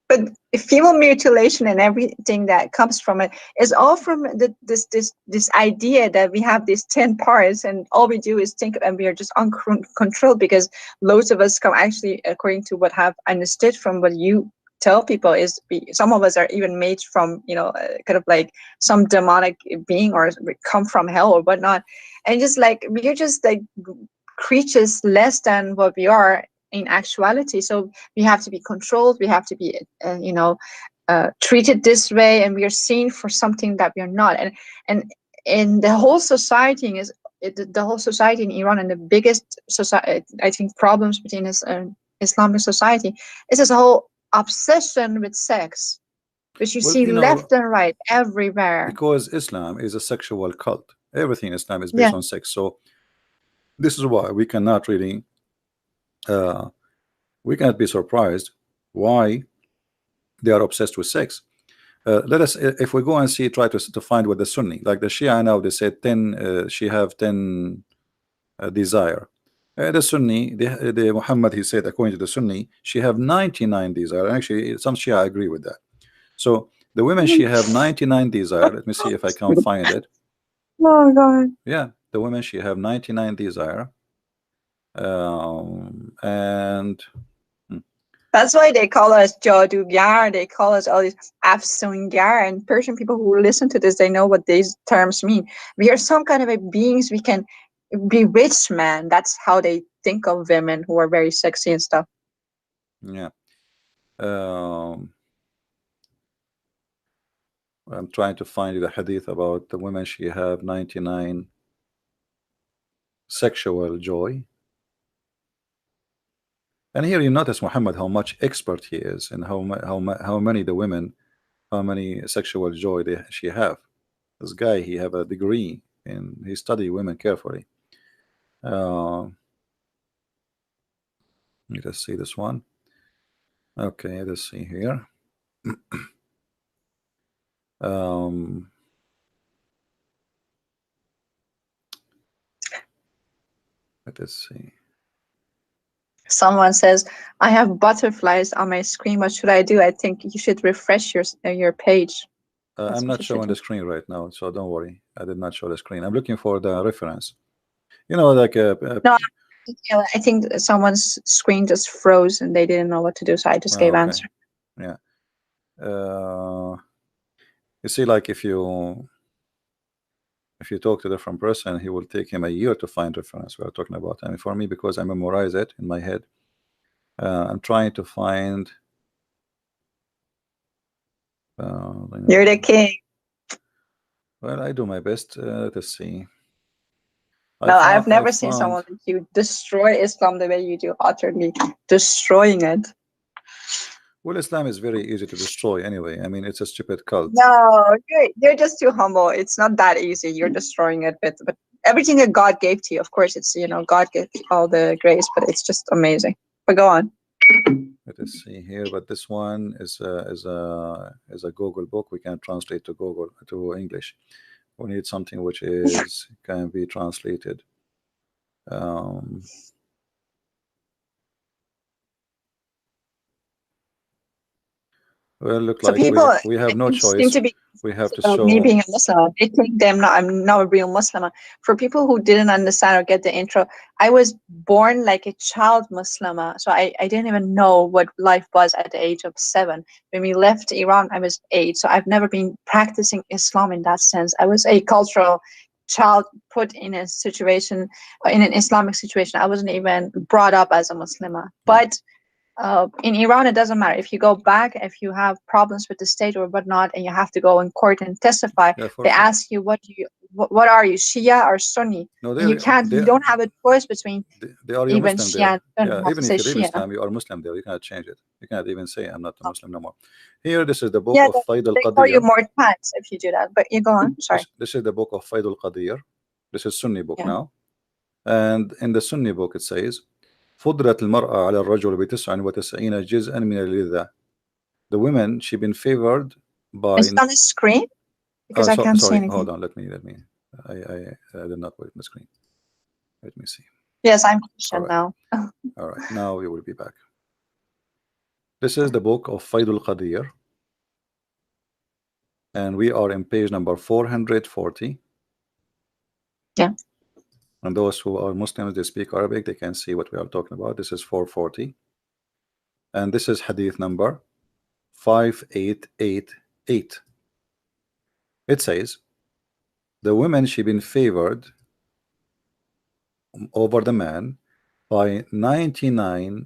But female mutilation and everything that comes from it is all from this idea that we have these 10 parts, and all we do is think, and we are just uncontrolled, because loads of us come, actually, according to what I've understood from what you tell people, is some of us are even made from, kind of like some demonic being, or we come from hell or whatnot, and just like we're just like creatures less than what we are in actuality. So we have to be controlled, we have to be treated this way, and we are seen for something that we are not. And the whole society is the whole society in Iran, and the biggest society, I think, problems between this Islamic society is this whole obsession with sex, which you well, see left and right everywhere. because Islam is a sexual cult. Everything in Islam is Yeah. based on sex. So this is why we cannot really we cannot be surprised why they are obsessed with sex. Let us, if we go and see, try to find what the Sunni, like the Shia now, they say 10, she have 10 desire. The Sunni, the Muhammad, he said, according to the Sunni, she have 99 desire. Actually, some Shia agree with that. So the women, she have 99 desire. Let me see if I can find it. Oh God. Yeah, the women, she have 99 desire. And That's why they call us Jadugar. They call us all these Afsungar. And Persian people who listen to this, they know what these terms mean. We are some kind of a beings. We can bewitch men. That's how they think of women who are very sexy and stuff. yeah. I'm trying to find you the hadith about the women, she have 99 sexual joy. And here you notice Muhammad, how much expert he is, and how many the women, how many sexual joy she have. This guy, he have a degree and he study women carefully. Let us see this one. Okay, let's see here. Let us see. Someone says, I have butterflies on my screen. What should I do? I think you should refresh your page. I'm not showing the screen right now, so don't worry. I did not show the screen. I'm looking for the reference. You know, like No, I think someone's screen just froze and they didn't know what to do, so I just gave okay, answer. yeah. You see, like if you talk to a different person, he will take him a year to find reference we are talking about. I mean, for me, because I memorize it in my head, I'm trying to find. You're the king. Well, I do my best. Let's see. No, I've I never seen found. someone like you destroy Islam the way you do, utterly destroying it. Well, Islam is very easy to destroy anyway. I mean, it's a stupid cult. No, you're just too humble. It's not that easy. You're destroying it, but everything that God gave to you, of course, it's God gave all the grace, but it's just amazing. But go on. Let us see here. But this one is a Google book. We can translate to Google to English. We need something which is can be translated. Well, look So like people, we have I no think, seem choice. to be We have to about me show. being a Muslim. They think I'm not a real Muslim. For people who didn't understand or get the intro, I was born like a child Muslim. So I didn't even know what life was at the age of 7. When we left Iran, I was 8. So I've never been practicing Islam in that sense. I was a cultural child put in a situation, in an Islamic situation. I wasn't even brought up as a Muslim. But in Iran, it doesn't matter. If you go back, if you have problems with the state or whatnot, and you have to go in court and testify, Yeah, for they sure. ask you, what are you, Shia or Sunni? No, And you don't have a choice between they are your even Muslim Shia there. and Sunni. Yeah, You have even to if say you leave Shia. Islam, you are Muslim there. You cannot change it. You cannot even say I'm not a Muslim no more. Here, this is the book Yeah, of Faid al they call you Qadir. more times if you do that. But you go on. Sorry. This is the book of Faid al Qadir. This is Sunni book Yeah. now. And in the Sunni book it says فضلت المرأة على الرجل ب99 جزءا من اللذة. The women she been favored by. Is it on the screen? Because I can't see Sorry, anything. hold on, let me I did not put it in the screen. Let me see. Yes, I'm All Christian right. now. All right, now we will be back. This is the book of Faid al Qadir, and we are in page number 440. Yeah. And those who are Muslims, they speak Arabic, they can see what we are talking about. This is 440, and this is hadith number 5888. It says the women she been favored over the man by 99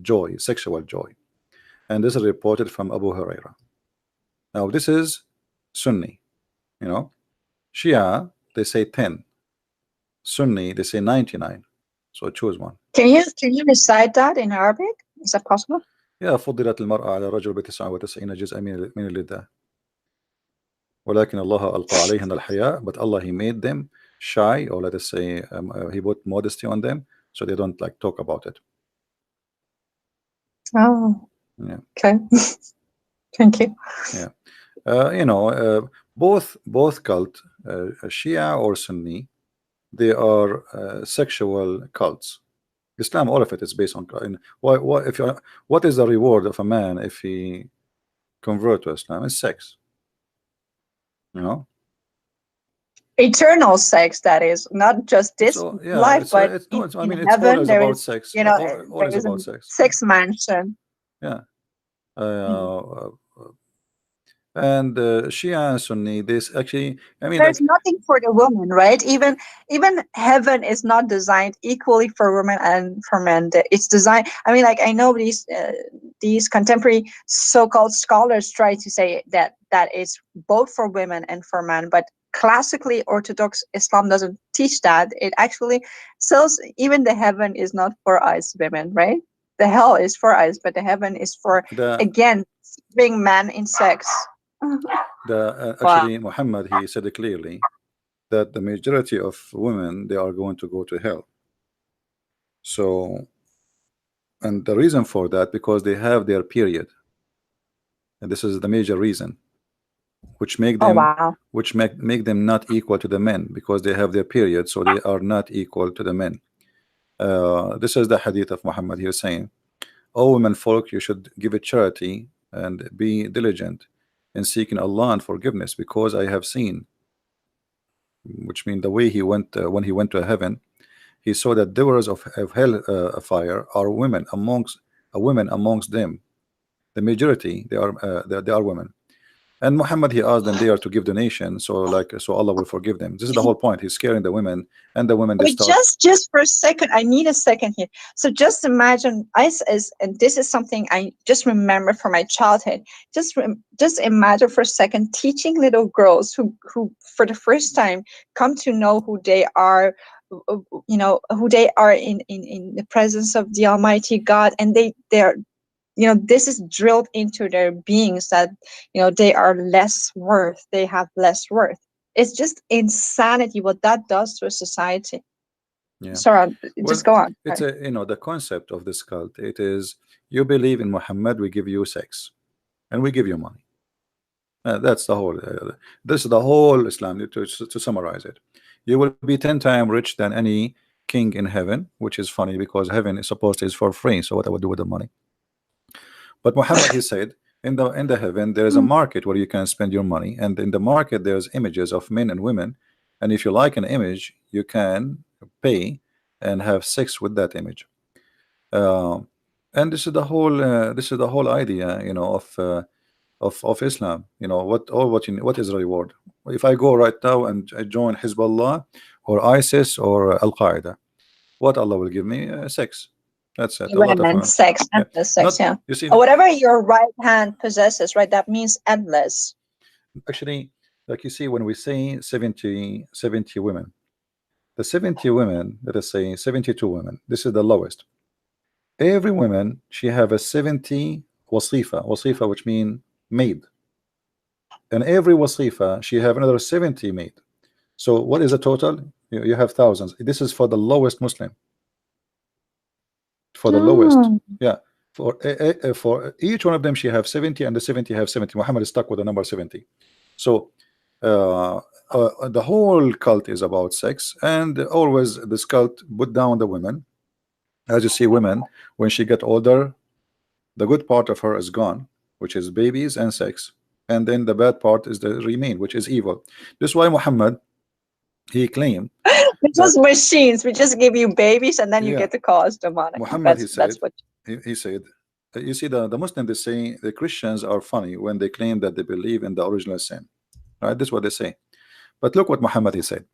joy, sexual joy, and this is reported from Abu Huraira. Now this is Sunni, you know. Shia they say 10, Sunni they say 99, so choose one. Can you recite that in Arabic? Is that possible? يا فضلت المرأة على الرجل ب99 جزءا من اللذة ولكن الله ألقى عليهن الحياء, but Allah he made them shy, or let us say he put modesty on them so they don't like talk about it. Oh, Yeah. okay. Thank you. Yeah. Both cult, Shia or Sunni, they are sexual cults. Islam, all of it is based on. Why if you what is the reward of a man if he convert to Islam? It's sex. You know. Eternal sex, that is, not just this So yeah, life, but it's no. I in mean, it's heaven always there about is, sex. there Always is a about sex. sex mansion. Yeah. Mhm. And Shia and Sunni, this actually, I mean, There's like, nothing for the woman, right? Even heaven is not designed equally for women and for men. It's designed. I mean, like, I know these contemporary so-called scholars try to say that it's both for women and for men, but classically Orthodox Islam doesn't teach that. It actually says even the heaven is not for us women, right? The hell is for us, but the heaven is for, the again, being man in sex. Wow. actually Muhammad he said it clearly that the majority of women they are going to go to hell. So, and the reason for that because they have their period, and this is the major reason, which make Oh, them wow. make them not equal to the men because they have their period, so they are not equal to the men. This is the hadith of Muhammad here saying, "O women folk, you should give it charity and be diligent in seeking Allah and forgiveness, because I have seen which means the way he went when he went to heaven, he saw that doers of hell fire are women amongst them. The majority they are women. And Muhammad, he asked them there to give donation, so Allah will forgive them. This is the whole point. He's scaring the women, and the women they Wait, start. just for a second, I need a second here. So just imagine, and this is something I just remember from my childhood. Just imagine for a second teaching little girls who for the first time come to know who they are, who they are in the presence of the Almighty God, and they're this is drilled into their beings that they are less worth, they have less worth. It's just insanity what that does to a society. Yeah. Sorry, just Well, go on. it's a the concept of this cult. It is, you believe in Muhammad, we give you sex, and we give you money. That's the whole. This is the whole Islam. To summarize it, you will be 10 times rich than any king in heaven, which is funny because heaven is supposed is for free. So what I would do with the money? But Muhammad, he said, in the heaven there is a market where you can spend your money, and in the market there's images of men and women, and if you like an image, you can pay and have sex with that image. Uh, and this is the whole idea, of Islam. What is the reward? If I go right now and I join Hezbollah or ISIS or Al Qaeda, what Allah will give me? Sex. That's it. A lot of And sex, yeah. endless sex, Not yeah. you see. Or whatever your right hand possesses, right? That means endless. Actually, like you see, when we say 70 women, the 70 women, let us say 72 women, this is the lowest. Every woman, she have a 70 wasifa, which mean maid. And every wasifa, she have another 70 maid. So what is the total? You have thousands. This is for the lowest Muslim. For the lowest. Mm. Yeah. For each one of them, she have 70, and the 70 have 70. Muhammad is stuck with the number 70. So the whole cult is about sex, and always this cult put down the women. As you see, women, when she get older, the good part of her is gone, which is babies and sex, and then the bad part is the remain, which is evil. This is why Muhammad, he claimed It's that, just machines. We just give you babies, and then you yeah, get to call us demonic. Muhammad, That's what. he said, you see, the Muslims, they say the Christians are funny when they claim that they believe in the original sin, right? This is what they say. But look what Muhammad, he said.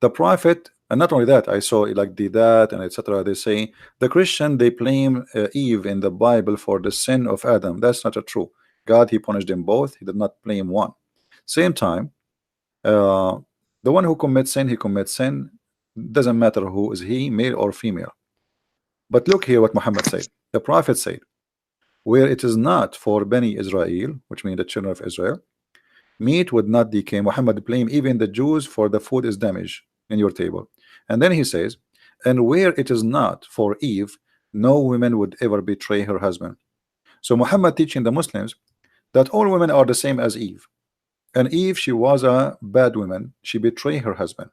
The prophet, and not only that, I saw like that and etc. They say the Christian, they blame Eve in the Bible for the sin of Adam. That's not true. God, he punished them both. He did not blame one. Same time, uh, the one who commits sin, he commits sin. Doesn't matter who is he, male or female. But look here what Muhammad said. The prophet said, where it is not for Bani Israel, which means the children of Israel, meat would not decay. Muhammad blame even the Jews for the food is damaged in your table. And then he says, and where it is not for Eve, no woman would ever betray her husband. So Muhammad teaching the Muslims that all women are the same as Eve. And Eve, she was a bad woman. She betrayed her husband.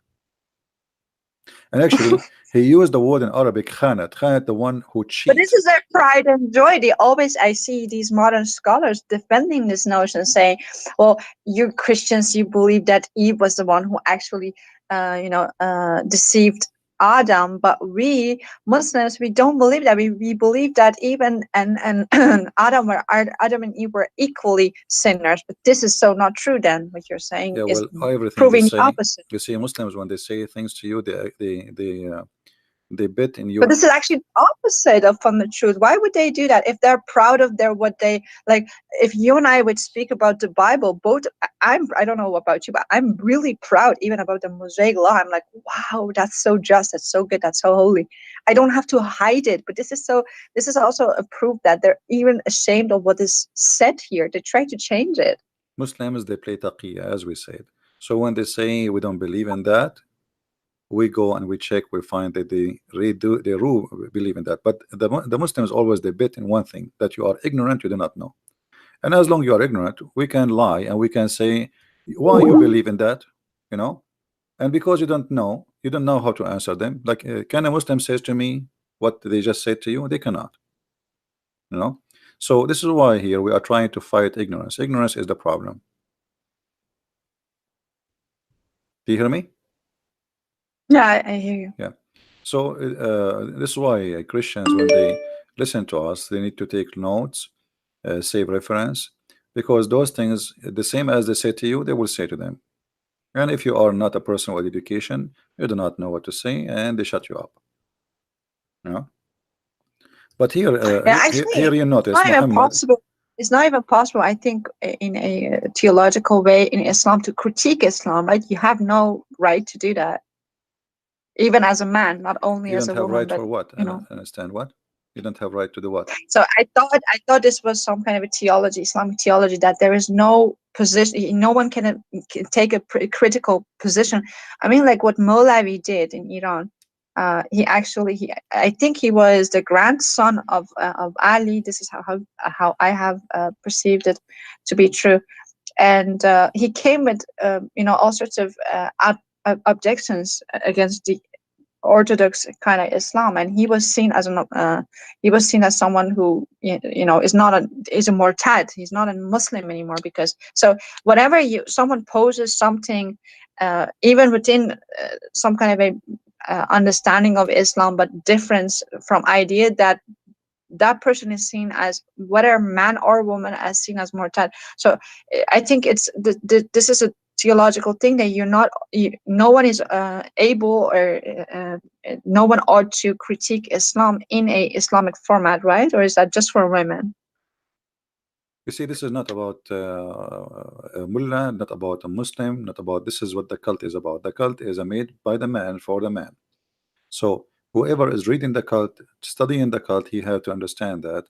And actually, he used the word in Arabic, khanat. Khanat, the one who But this cheat. is their pride and joy. I see these modern scholars defending this notion, saying, "Well, you Christians, you believe that Eve was the one who actually, deceived Adam, but we Muslims, we don't believe that. We believe that Eve and Adam and Eve were equally sinners. But this is so not true. Then what you're saying Yeah, is well, everything they proving the say, opposite. you see, Muslims, when they say things to you, they bet in But your. this is actually the opposite of from the truth. Why would they do that if they're proud of their what they like? If you and I would speak about the Bible, both I don't know about you, but I'm really proud even about the Mosaic law. I'm like, wow, that's so just, that's so good, that's so holy. I don't have to hide it. But this is also a proof that they're even ashamed of what is said here. They try to change it. Muslims, they play taqiyya, as we said. So when they say we don't believe in that, we go and we check, we find that they believe in that. But the Muslims always they bet in one thing, that you are ignorant, you do not know. And as long you are ignorant, we can lie and we can say why you believe in that, you know. And because you don't know how to answer them. Like, can a Muslim says to me what they just said to you? They cannot, you know. So this is why here we are trying to fight ignorance. Ignorance is the problem. Do you hear me? Yeah, I hear you. Yeah. So this is why Christians, when they listen to us, they need to take notes, save reference, because those things, the same as they say to you, they will say to them. And if you are not a person with education, you do not know what to say, and they shut you up. You know. But here, Yeah, actually, here you it's notice not even Muhammad. possible. It's not even possible, I think, in a theological way in Islam to critique Islam, right? You have no right to do that, even as a man, not only You as don't a have woman, right but for what? I you don't know. understand what. You don't have right to do what? So I thought this was some kind of a theology, Islamic theology, that there is no position, no one can take a critical position. I mean, like what Molavi did in Iran. I think he was the grandson of Ali. This is how I have perceived it to be true, and he came with all sorts of objections against the orthodox kind of Islam, and he was seen as someone who is not a is a murtad. He's not a Muslim anymore, because so whatever someone poses something, even within some kind of a understanding of Islam, but difference from idea, that person is seen as, whether man or woman, as seen as murtad. So I think this is a theological thing that no one is able, or no one ought to critique Islam in a Islamic format, right? Or is that just for women? You see, this is not about a mullah, not about a Muslim, not about. This is what the cult is about. The cult is made by the man for the man. So whoever is reading the cult, studying the cult, he have to understand that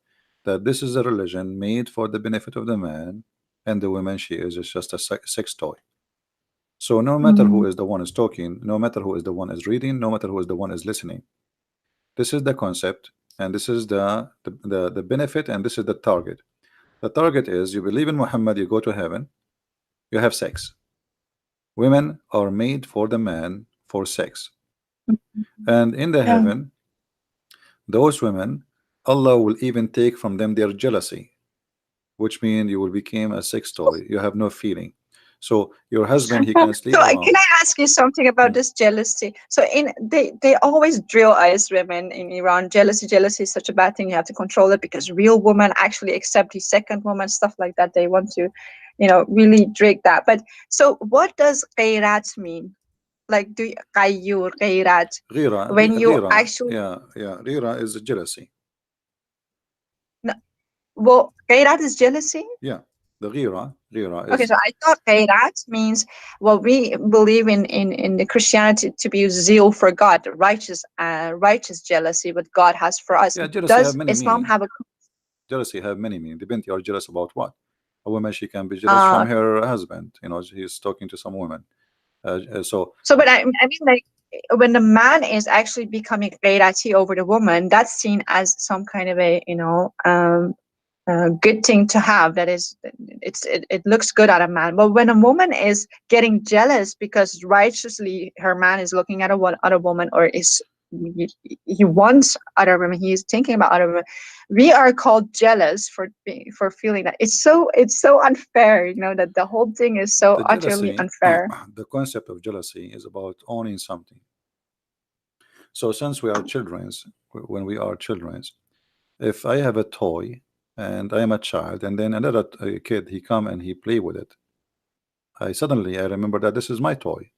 this is a religion made for the benefit of the man, and the woman, she is just a sex toy. So no matter who Mm. is the one is talking, no matter who is the one is reading, no matter who is the one is listening, this is the concept, and this is the benefit, and this is the target. The target is, you believe in Muhammad, you go to heaven, you have sex. Women are made for the man for sex, and in the Yeah. heaven, those women, Allah will even take from them their jealousy, which means you will become a sex toy. You have no feeling. So your husband, he can So sleep around. can I ask you something about Hmm. this jealousy? So they always drill us women in Iran. Jealousy is such a bad thing. You have to control it, because real women actually accept the second woman, stuff like that. They want to, really drink that. But so what does ghairat mean? Like, do qayyur, ghairat, Ghira, when you ghira, actually, yeah, ghira is jealousy. no, well, ghairat is jealousy. Yeah, the ghira Okay, is, so I thought Khairat means what we believe in the Christianity to be zeal for God, righteous jealousy what God has for us. yeah, jealousy have Does many Islam meaning. have a Jealousy have many meaning. Depends, you are jealous about what. A woman, she can be jealous from uh her husband. He's talking to some woman. So so but I mean, like, when the man is actually becoming Ghairati over the woman, that's seen as some kind of a good thing to have. That is, it looks good at a man. But when a woman is getting jealous because righteously her man is looking at a one other woman, or is he wants other women, he is thinking about other women, we are called jealous for feeling that. It's so unfair, that the whole thing is so the utterly jealousy, unfair. the concept of jealousy is about owning something. So since we are childrens, when we are childrens, if I have a toy and I am a child, and then another kid, he come and he play with it, I remember that this is my toy.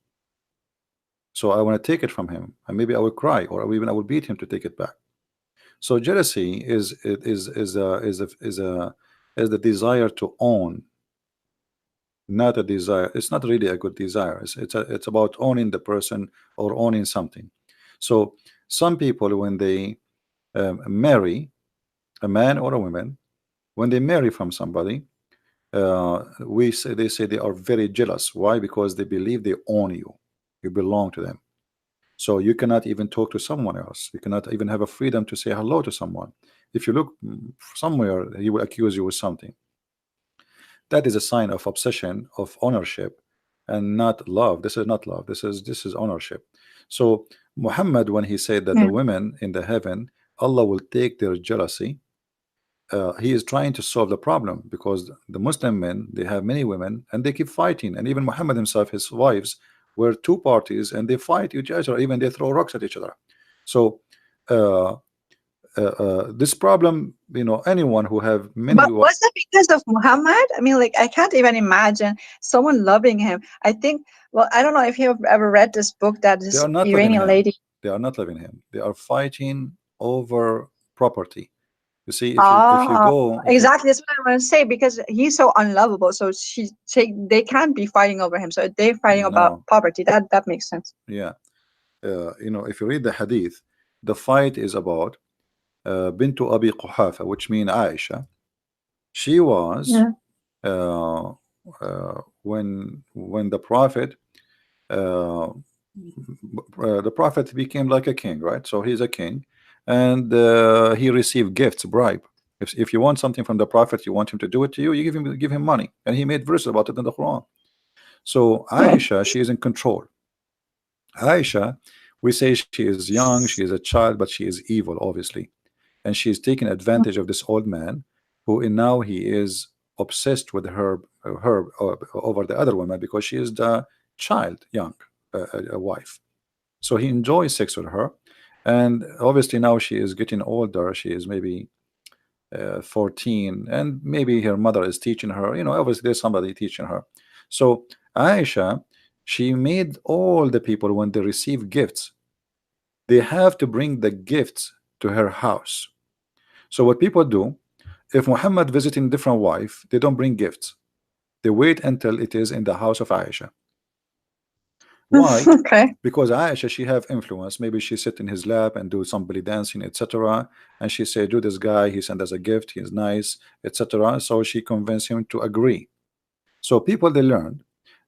So I want to take it from him, and maybe I will cry, or even I will beat him to take it back. So jealousy is the desire to own, not a desire. It's not really a good desire. It's about owning the person or owning something. So some people, when they marry a man or a woman, when they marry from somebody, they say they are very jealous. Why? Because they believe they own you. You belong to them. So you cannot even talk to someone else. You cannot even have a freedom to say hello to someone. If you look somewhere, he will accuse you with something. That is a sign of obsession, of ownership, and not love. This is not love. This is ownership. So Muhammad, when he said that Yeah. the women in the heaven, Allah will take their jealousy, he is trying to solve the problem, because the Muslim men, they have many women and they keep fighting, and even Muhammad himself, his wives where two parties and they fight each other, even they throw rocks at each other. So uh, this problem, anyone who have many But was it because of Muhammad? I mean, like, I can't even imagine someone loving him. I think, well, I don't know if you've ever read this book that they this are not loving Iranian him. lady. They are not loving him. They are fighting over property. You see, if you Ah, go, if you exactly. That's what I want to say because he's so unlovable. So they can't be fighting over him. So they're fighting about no, poverty. That makes sense. yeah, if you read the hadith, the fight is about Bintu Abi Quhafa, which means Aisha. She was Yeah. when uh, the prophet became like a king, right? So he's a king, and he received gifts, bribe. If you want something from the prophet, you want him to do it to you, you give him money, and he made verses about it in the Quran. So Aisha, she is in control. Aisha, we say she is young, she is a child, but she is evil, obviously, and she is taking advantage of this old man, who in now he is obsessed with her over the other woman because she is the child, young, a wife. So he enjoys sex with her, and obviously now she is getting older. She is maybe 14, and maybe her mother is teaching her. Obviously there's somebody teaching her. So Aisha, she made all the people when they receive gifts, they have to bring the gifts to her house. So what people do, if Muhammad visiting different wife, they don't bring gifts. They wait until it is in the house of Aisha. Why? Okay. Because Aisha, she have influence. Maybe she sit in his lap and do some belly dancing, etc. And she say, do this guy, he sent us a gift, he's nice, etc. So she convinced him to agree. So people, they learned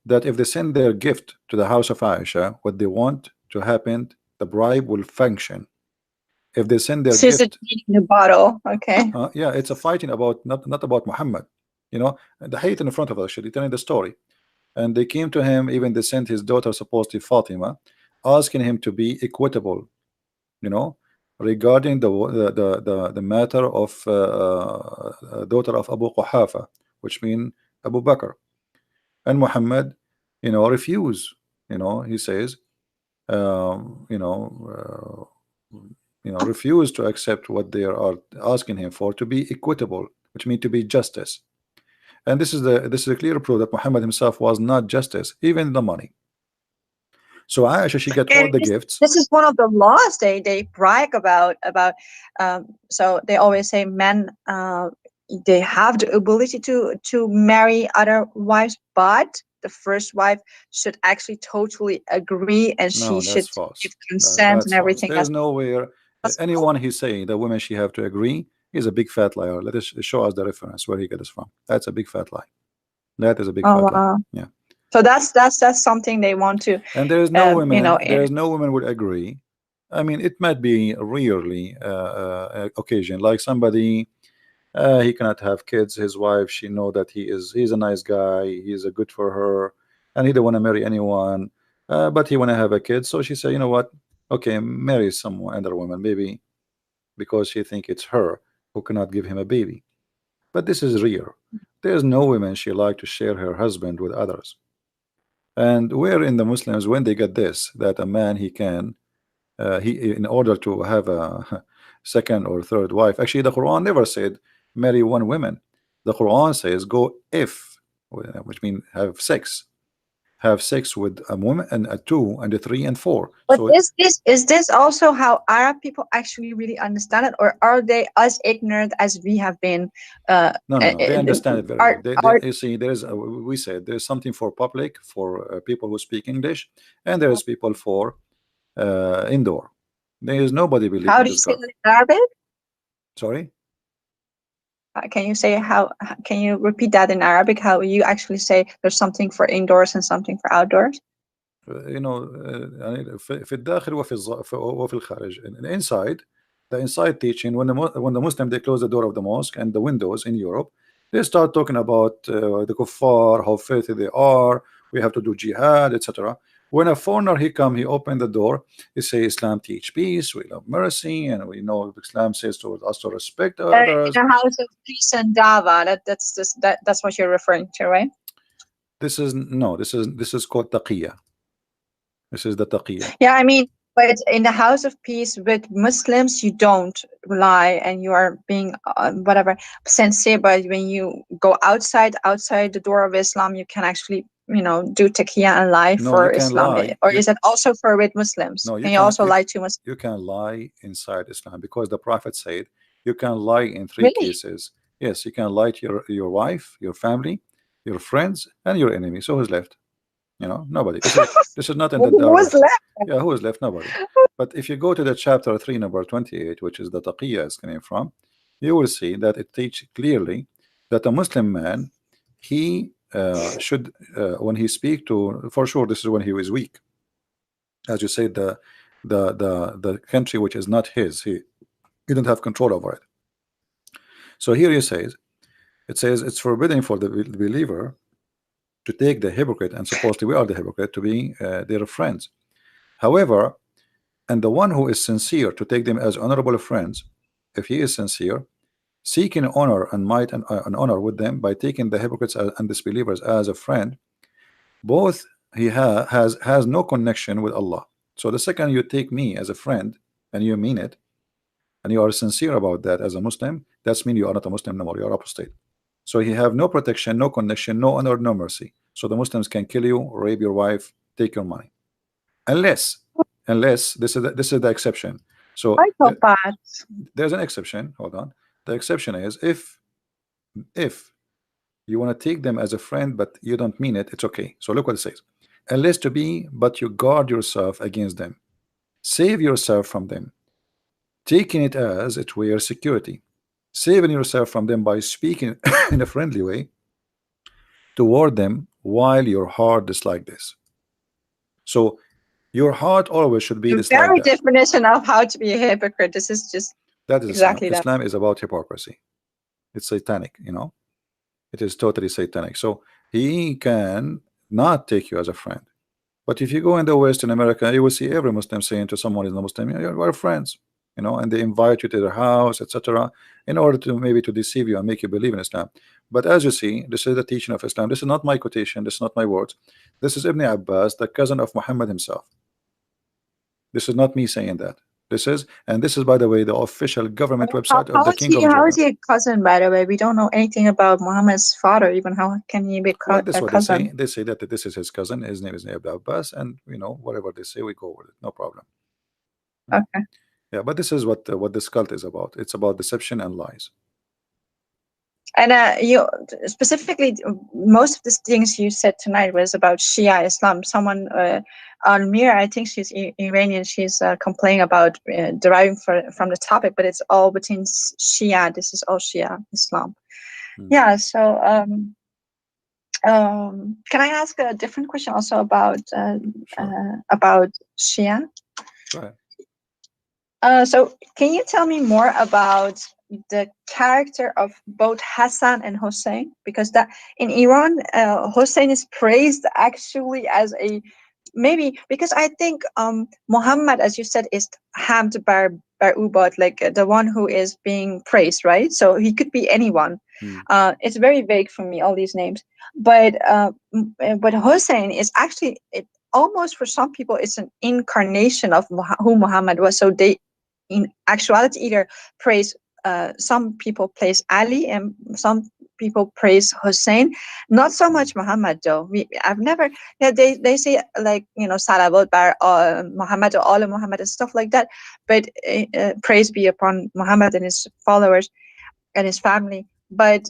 that if they send their gift to the house of Aisha, what they want to happen, the bribe will function. If they send their She's a gift, genie in the bottle. Okay. yeah, it's a fighting about not about Muhammad. The hate in front of us, actually telling the story. And they came to him, even they sent his daughter, supposedly Fatima, asking him to be equitable, you know, regarding the matter of daughter of Abu Quhafa, which mean Abu Bakr. And Muhammad, refuse. He says, um, you know, refuse to accept what they are asking him for, to be equitable, which means to be justice. And this is a clear proof that Muhammad himself was not justice, even the money. So Aisha, she got all And the gifts. this is one of the laws they brag about. So they always say men they have the ability to marry other wives, but the first wife should actually totally agree, and she No, that's should false. give consent and That's false. everything. There's nowhere That's anyone he's saying that women she have to agree is a big fat liar. Let us show us the reference where he got this from. That's a big fat lie. That is a big oh fat lie. wow. Yeah. So that's something they want to, And there is no women. eh, There is no women would agree. I mean, it might be rarely occasion, like somebody he cannot have kids. His wife, she know that he's a nice guy. He's a good for her, and he don't want to marry anyone. But he want to have a kid. So she said, you know what? Okay, marry some other woman, maybe because she think it's her who cannot give him a baby. But this is rare. There's no woman she like to share her husband with others. And where in the Muslims when they get this that a man he can he in order to have a second or third wife. Actually, the Quran never said marry one woman. The Quran says go if, which means have sex with a woman and a two and a three and four. but So is this also how Arab people actually really understand it, or are they as ignorant as we have been? no, no, no, they understand it very well. Are You see, there is we said there is something for public for people who speak English, and there is people for indoor. There is nobody how believing do you this say God. it in Arabic? Sorry. Can you say how? Can you repeat that in Arabic? How you actually say there's something for indoors and something for outdoors? يعني في الداخل وفي الخارج. Inside, the inside teaching, when the Muslim they close the door of the mosque and the windows in Europe, they start talking about the kuffar, how filthy they are, we have to do jihad, etc. When a foreigner he come, he open the door, he say Islam teach peace, we love mercy, and we know Islam says to us to respect others. In a house of peace and dava. That's what you're referring to, right? This is no, this is called taqiyya. This is the taqiyya. Yeah, I mean, but in the house of peace with Muslims, you don't lie and you are being whatever sincere. But when you go outside the door of Islam, you can actually, do taqiyya and lie No, you for can Islam. lie. Or is it also for with Muslims? No, Can you also lie to Muslims? you can lie inside Islam because the Prophet said you can lie in three Really? cases. Yes, you can lie to your wife, your family, your friends, and your enemy. So who's left? Nobody. This is not in the Who was Dawah. left? Yeah, who is left? Nobody. But if you go to the chapter 3, number 28, which is the taqiyya is coming from, you will see that it teaches clearly that a Muslim man, he should, when he speak to, for sure, this is when he was weak. As you said, the country which is not his, he didn't have control over it. So here it says it's forbidden for the believer to take the hypocrite, and supposedly we are the hypocrite, to be their friends. However, and the one who is sincere to take them as honorable friends, if he is sincere, seeking honor and might and honor with them by taking the hypocrites and disbelievers as a friend, both he has no connection with Allah. So the second you take me as a friend and you mean it, and you are sincere about that as a Muslim, that's mean you are not a Muslim no more, you are apostate. So he have no protection, no connection, no honor, no mercy. So the Muslims can kill you, rape your wife, take your money, unless this is the exception. So I felt bad. there's an exception. Hold on. The exception is if you want to take them as a friend, but you don't mean it, it's okay. So look what it says. Unless to be, but you guard yourself against them. Save yourself from them, taking it as it were security. Saving yourself from them by speaking in a friendly way toward them while your heart is like this. So your heart always should be The this like very that. definition of how to be a hypocrite. This is just That is Islam. exactly that. Islam is about hypocrisy. It's satanic. It is totally satanic. So he can not take you as a friend. But if you go in the West, in America, you will see every Muslim saying to someone who's not Muslim, "Yeah, we're friends," and they invite you to their house, etc., in order to maybe to deceive you and make you believe in Islam. But as you see, this is the teaching of Islam. This is not my quotation. This is not my words. This is Ibn Abbas, the cousin of Muhammad himself. This is not me saying that. This is, by the way, the official government website of the King of How is Jordan. he a cousin, by the way? We don't know anything about Muhammad's father, even. How can he be Well, that's a what they say. cousin? They say that this is his cousin. His name is Ibn Abbas, and whatever they say, we go with it. No problem. Okay. Yeah, but this is what this cult is about. It's about deception and lies. And you specifically, most of the things you said tonight was about Shia Islam. Someone, Almir, I think she's Iranian. She's complaining about deriving from the topic, but it's all between Shia. This is all Shia Islam. Yeah. So, can I ask a different question also about Shia? Right. So can you tell me more about the character of both Hassan and Hussein? Because that in Iran, Hussein is praised actually as a maybe because I think Muhammad, as you said, is Hamd bar Ubad, like the one who is being praised, right? So he could be anyone. It's very vague for me, all these names, but Hussein is actually it. Almost for some people, it's an incarnation of who Muhammad was. So they, in actuality, either praise some people praise Ali and some people praise Hussein, not so much Muhammad though. I've never, yeah, they say like salawat bar Muhammad or all of Muhammad and stuff like that, but praise be upon Muhammad and his followers and his family, but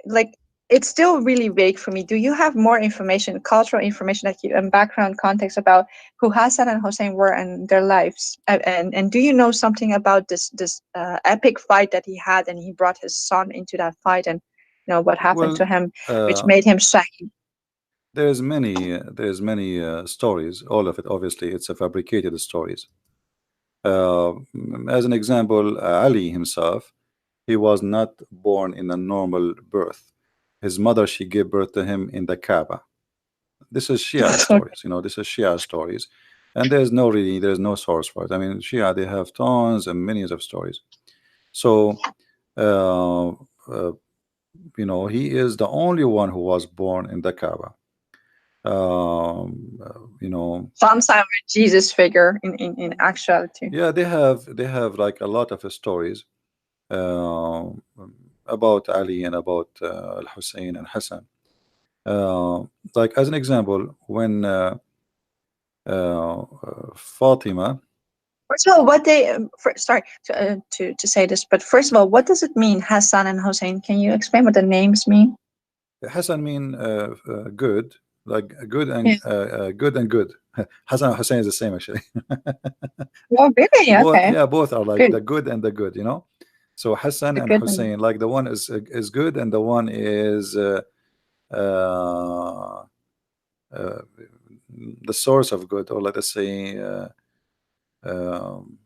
like it's still really vague for me. Do you have more information, cultural information, that you and background context about who Hassan and Hussein were and their lives? And do you know something about this epic fight that he had, and he brought his son into that fight, and what happened to him, which made him Shahid? There's many stories. All of it, obviously, it's a fabricated stories. As an example, Ali himself, he was not born in a normal birth. His mother, she gave birth to him in the Kaaba. This is Shia stories. This is Shia stories, and there's no source for it. I mean, Shia, they have tons and millions of stories. So, uh, he is the only one who was born in the Kaaba. You know, Some sign with Jesus figure in actuality. yeah, they have like a lot of stories uh, about Ali and about Al Hussein and Hassan. Like as an example, when Fatima, First of all, what they sorry to say this, but first of all, what does it mean, Hassan and Hussein? Can you explain what the names mean? Hassan mean good, like Yeah. good and good. Hassan and Hussein is the same actually. Oh, really? Both, Okay. yeah, both are like Good. the good and the good, you know. So Hassan The and good one. Hussein, like the one is good and the one is uh, uh, the source of good, or let us say um,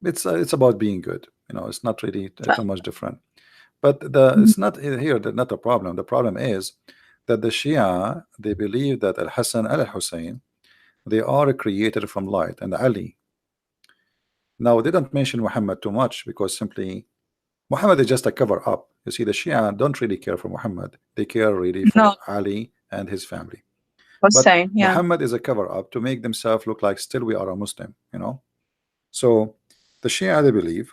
it's about being good. You know, it's not really too much different. But the Mhm. it's not here that not a problem. The problem is that the Shia, they believe that Al Hassan and Al Hussein, they are created from light, and Ali. Now they don't mention Muhammad too much because simply Muhammad is just a cover up. You see, the Shia don't really care for Muhammad. They care really No, for Ali and his family. But Hussein. Yeah. Muhammad is a cover up to make themselves look like still we are a Muslim, you know. So the Shia, they believe,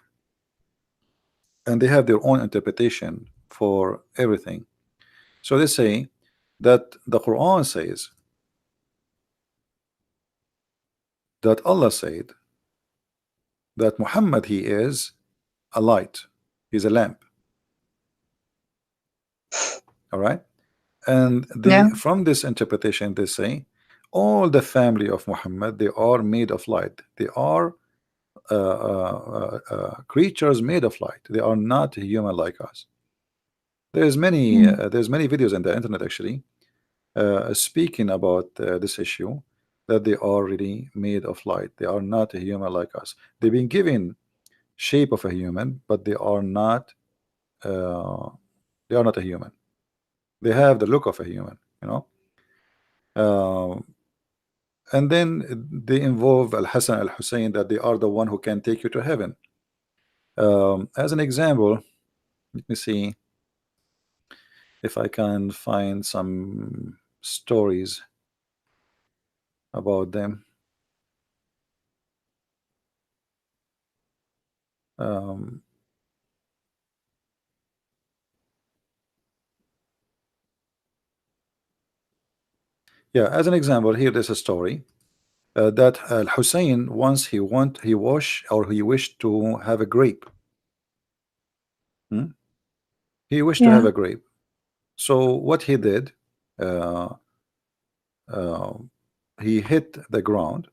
and they have their own interpretation for everything. So they say that the Quran says that Allah said that Muhammad, he is a light, he's a lamp. All right. And they, Yeah. from this interpretation, they say all the family of Muhammad, they are made of light. They are creatures made of light. They are not human like us. Mm. There's many videos in the internet actually speaking about this issue, that they are really made of light. They are not a human like us. They've been given shape of a human, but uh, they are not a human. They have the look of a human, you know. Uh, and then they involve Al Hassan Al Hussein, that they are the one who can take you to heaven. As an example, let me see if I can find some stories about them. Um, yeah, as an example, here there's a story that Al Hussein once he wished to have a grape. Hmm? He wished to have Yeah. a grape. So what he did, uh, uh, he hit the ground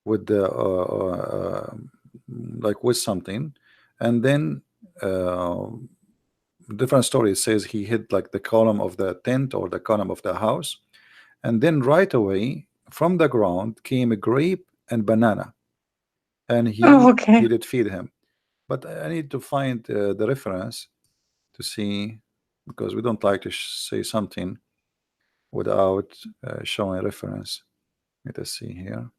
with the like with something, and then uh, different stories says he hit like the column of the tent or the column of the house, and then right away from the ground came a grape and banana, and Oh, he okay. did feed him. But I need to find the reference to see, because we don't like to say something without showing reference. Let us see here.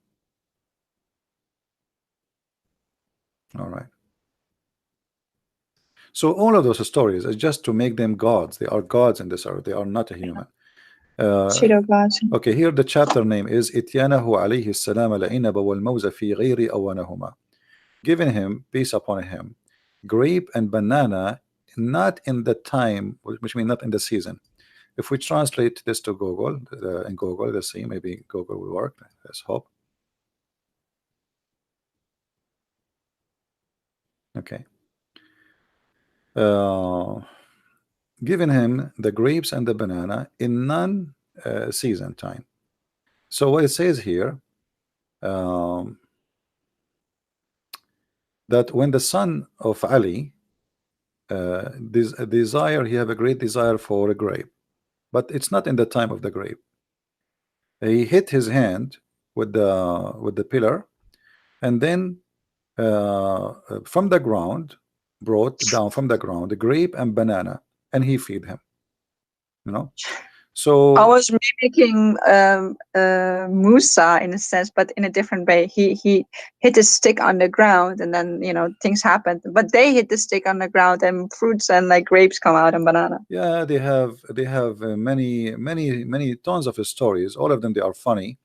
All right. So all of those stories are just to make them gods. They are gods in this earth. They are not a human. Uh, Pseudo gods. okay, here the chapter name is إتيانه عليه السلام العنب والموز في غير أوانهما. Giving him, peace upon him, grape and banana, not in the time, which means not in the season. If we translate this to Google, in Google, let's see, maybe Google will work. Let's hope. Okay. Uh, Giving him the grapes and the banana in non-season time. So what it says here, um, that when the son of Ali desire, he have a great desire for a grape, but it's not in the time of the grape. He hit his hand with the pillar, and then from the ground, brought down from the ground the grape and banana, and he feed him. You know, I So was mimicking Musa in a sense, but in a different way. He hit a stick on the ground, and then things happened. But they hit the stick on the ground, and fruits and like grapes come out and banana. yeah, they have many tons of stories. All of them, they are funny.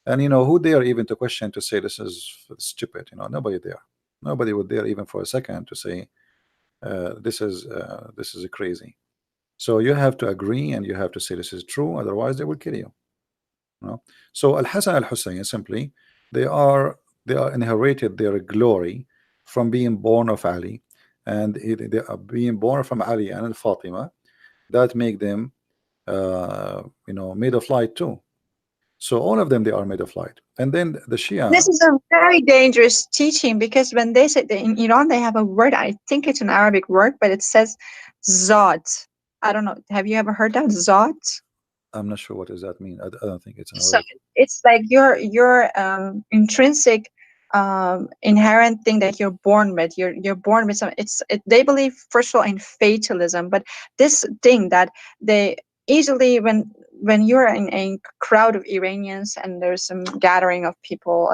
And who dare even to question, to say this is stupid? Nobody there. Nobody would dare even for a second to say this is crazy. So you have to agree and you have to say this is true, otherwise they will kill you. So Al Hassan Al Hussein, simply, they are they are inherited their glory from being born of Ali, and they are being born from Ali and Al Fatima. That make them made of light too. So all of them, they are made of light. And then the This Shia, is a very dangerous teaching, because when they say in Iran, they have a word. I think it's an Arabic word, but it says "zat." I don't know. Have you ever heard that "zat"? I'm not sure what does that mean. I don't think it's an So Arabic. it's like your intrinsic inherent thing that you're born with. You're born with some. They believe, first of all, in fatalism, but this thing that they easily, when you're in a crowd of Iranians and there's some gathering of people,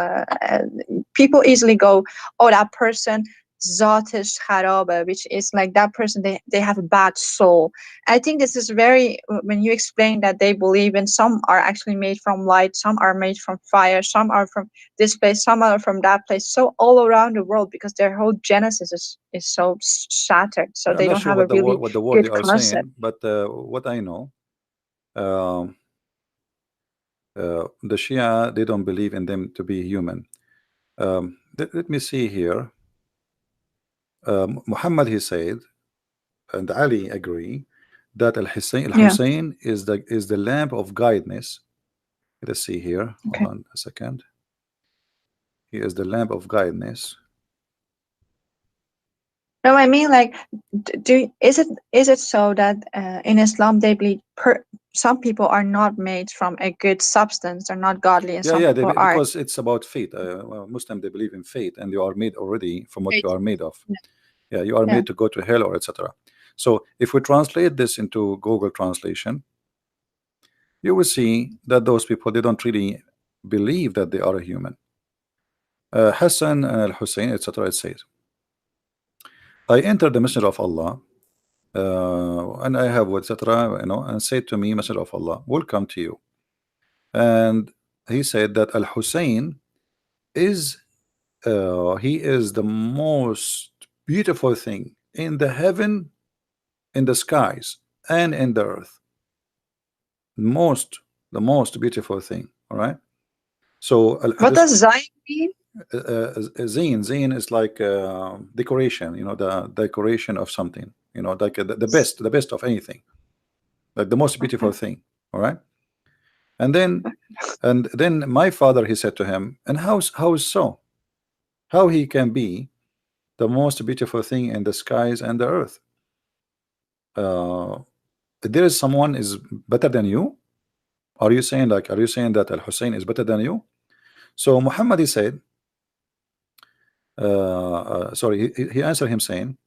people easily go, oh, that person zatish kharabe, which is like that person, they have a bad soul. I think this is very, when you explain that they believe in, some are actually made from light, some are made from fire, some are from this place, some are from that place, so all around the world, because their whole genesis is so shattered, so I'm they not don't sure have a really what the word they good are concept. saying, but what I know, um, the Shia, they don't believe in them to be human. Let me see here. Muhammad, he said, and Ali agree that Yeah. Al Hussein is the lamp of guidance. Let's see here. Hold Okay. on a second. He is the lamp of guidance. No, I mean, like, is it so that in Islam they believe some people are not made from a good substance, they're not godly, and Yeah, some yeah, people are. because it's about fate. Well, Muslim, they believe in fate, and you are made already from what you Right. are made of. Yeah. Yeah, you are Yeah. made to go to hell or etc. So if we translate this into Google translation, you will see that those people, they don't really believe that they are a human. Hassan and Al Hussein, etc. It says, I entered the Messenger of Allah, and I have etc. And said to me, Messenger of Allah, welcome to you. And he said that Al Hussein is he is the most beautiful thing in the heaven, in the skies, and in the earth. Most, the most beautiful thing. All right. So What this does Zion mean? zine is like decoration. The decoration of something. Like the best of anything, like the most beautiful Okay. thing. All right. And then my father, he said to him, and how is so? How he can be the most beautiful thing in the skies and the earth? Uh, there is someone is better than you? Are you saying that Al Hussein is better than you? So Muhammad, he said, sorry, he answered him saying,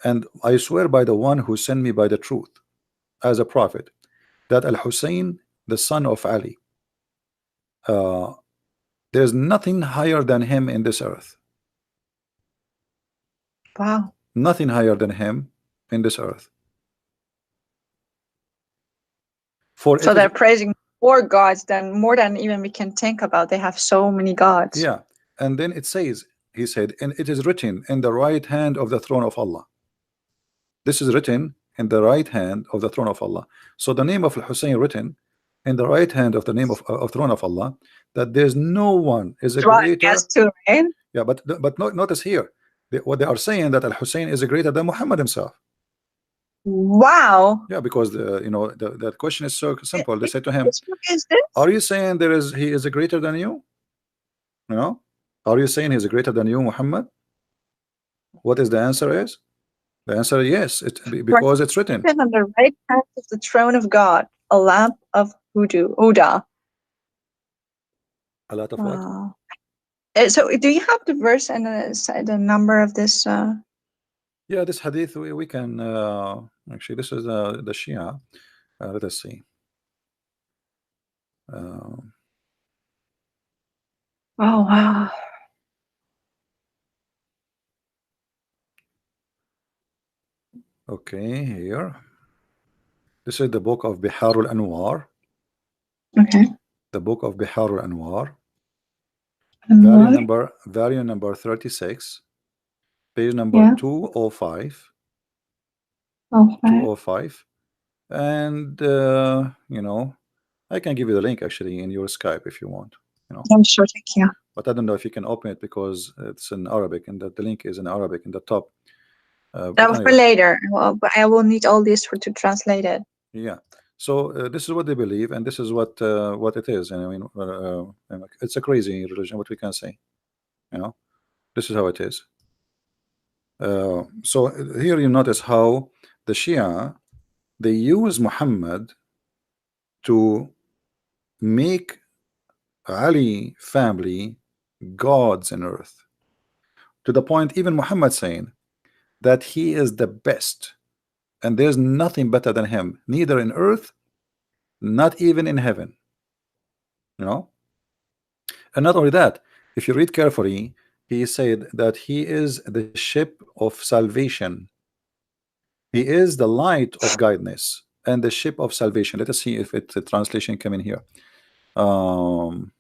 and I swear by the one who sent me by the truth as a prophet, that Al Hussein, the son of Ali, uh, there's nothing higher than him in this earth. Wow. Nothing higher than him in this earth. For So it is, they're praising more gods than more than even we can think about. They have so many gods. yeah. And then it says, he said, and it is written in the right hand of the throne of Allah. This is written in the right hand of the throne of Allah. So the name of Hussein written in the right hand of the name of throne of Allah, that there's no one is a That's what I greater. guess too, right? Yeah, but notice here, what they are saying, that Al Hussein is greater than Muhammad himself. Wow. Yeah, because the question is so simple. They say to him, Which book is this? are you saying he is greater than you? You know, are you saying he's greater than you, Muhammad? What is the answer is? The answer is yes, Right. because it's written. On the right hand of the throne of God, a lamp of Huda. A lot of what? Wow. So, do you have the verse and the number of this? Yeah, this hadith we can actually, this is the Shia. Let us see. Oh wow. Okay, here. This is the book of Bihar al-Anwar. Okay. The book of Bihar al-Anwar. And what? Volume number 36, page number Yeah. 205. Okay. 205. And you know, I can give you the link actually in your Skype if you want, you know. I'm sure. Thank you. But I don't know if you can open it because it's in Arabic and the link is in Arabic in the top. But For anyway, later. Well, but I will need all this for to translate it. yeah. So this is what they believe, and this is what it is. And I mean, it's a crazy religion. What we can say, you know, this is how it is. So here you notice how the Shia, they use Muhammad to make Ali family gods in earth, to the point even Muhammad saying that he is the best and there's nothing better than him, neither in earth, not even in heaven, you know. And not only that, if you read carefully, he said that he is the ship of salvation, he is the light of guidance and the ship of salvation. Let us see if it the translation come in here. um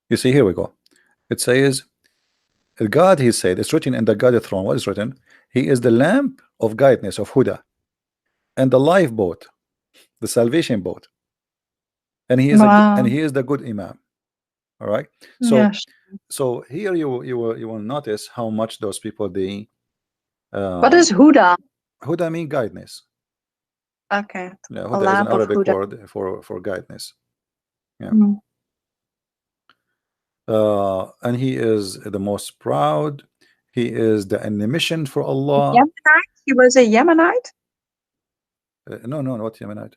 you see, here we go. It says God, he said, it's written in the God throne. What is written? He is the lamp of guidance, of Huda, and the lifeboat, the salvation boat, and Wow. he is the good Imam. All right. So Yes. here you will notice how much those people they What uh, is Huda? Huda mean guidance. Okay. Yeah, A Huda is an lamp of Arabic Huda. word for guidance. Yeah. Mm. And he is the most proud. He is the mission for Allah. Yemenite? He was a Yemenite? No, no, not Yemenite.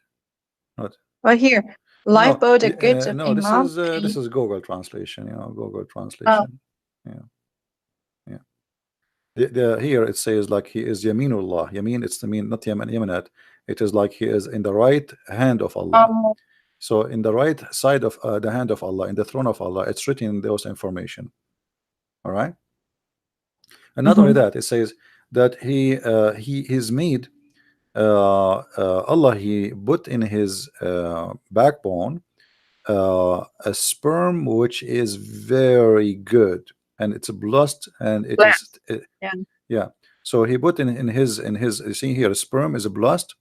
Not. Well, here. No, Lifeboat, a good of no. Imam. This is Google translation. You know, Google Oh. translation. Yeah, yeah. Here it says like he is Yaminullah. Yamin, it's the mean, not Yemenite. It is like he is in the right hand of Allah. Um, So in the right side of the hand of Allah, in the throne of Allah, it's written those information. All right. And not only mhm. that, it says that he is made Allah. He put in his backbone a sperm which is very good, and it's blessed, and it is Blessed. Yeah. yeah. So he put in his you see here, sperm is blessed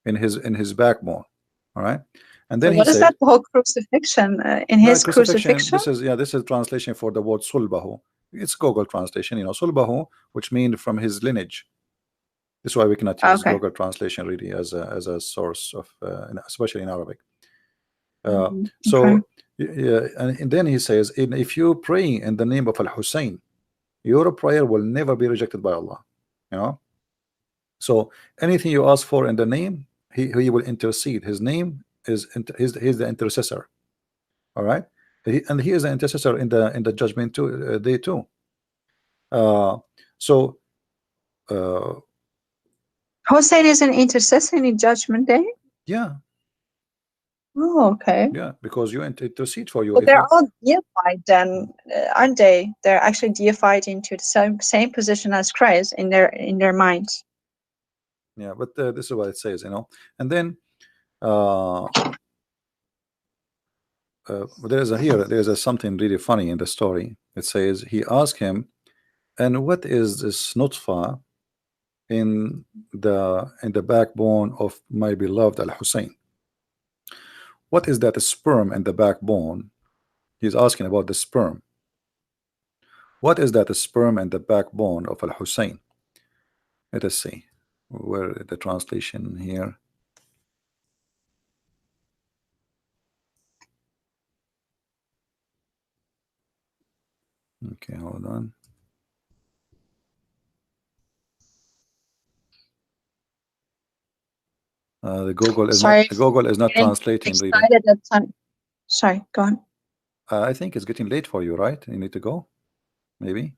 in his backbone. All right. And So then he what is said, that whole crucifixion? In no, his crucifixion. crucifixion? This is translation for the word sulbahu. It's Google translation, you know, sulbahu, which means from his lineage. This is why we cannot use Okay. Google translation really as a source of, especially in Arabic. Okay. So yeah, and then he says, if you pray in the name of Al Hussein, your prayer will never be rejected by Allah. You know. So anything you ask for in the name, he will intercede. His name is he's the intercessor. All right. And he is the intercessor in the judgment too, day too. Uh, so uh, Hossein is an intercessor in Judgment Day? yeah, Oh, okay. yeah, because you intercede for you But if they're you. all deified then, aren't they? They're actually deified into the same position as Christ in their minds. Yeah, but this is what it says, you know. And then uh, there's something really funny in the story. It says he asked him, and what is this nutfa in the backbone of my beloved Al Hussein? What is that sperm in the backbone? He's asking about the sperm. What is that sperm in the backbone of Al Hussein? Let us see where the translation here. Okay, hold on. The Sorry, Google is not getting translating really. excited at time. Sorry, go on. I think it's getting late for you, right? You need to go, maybe.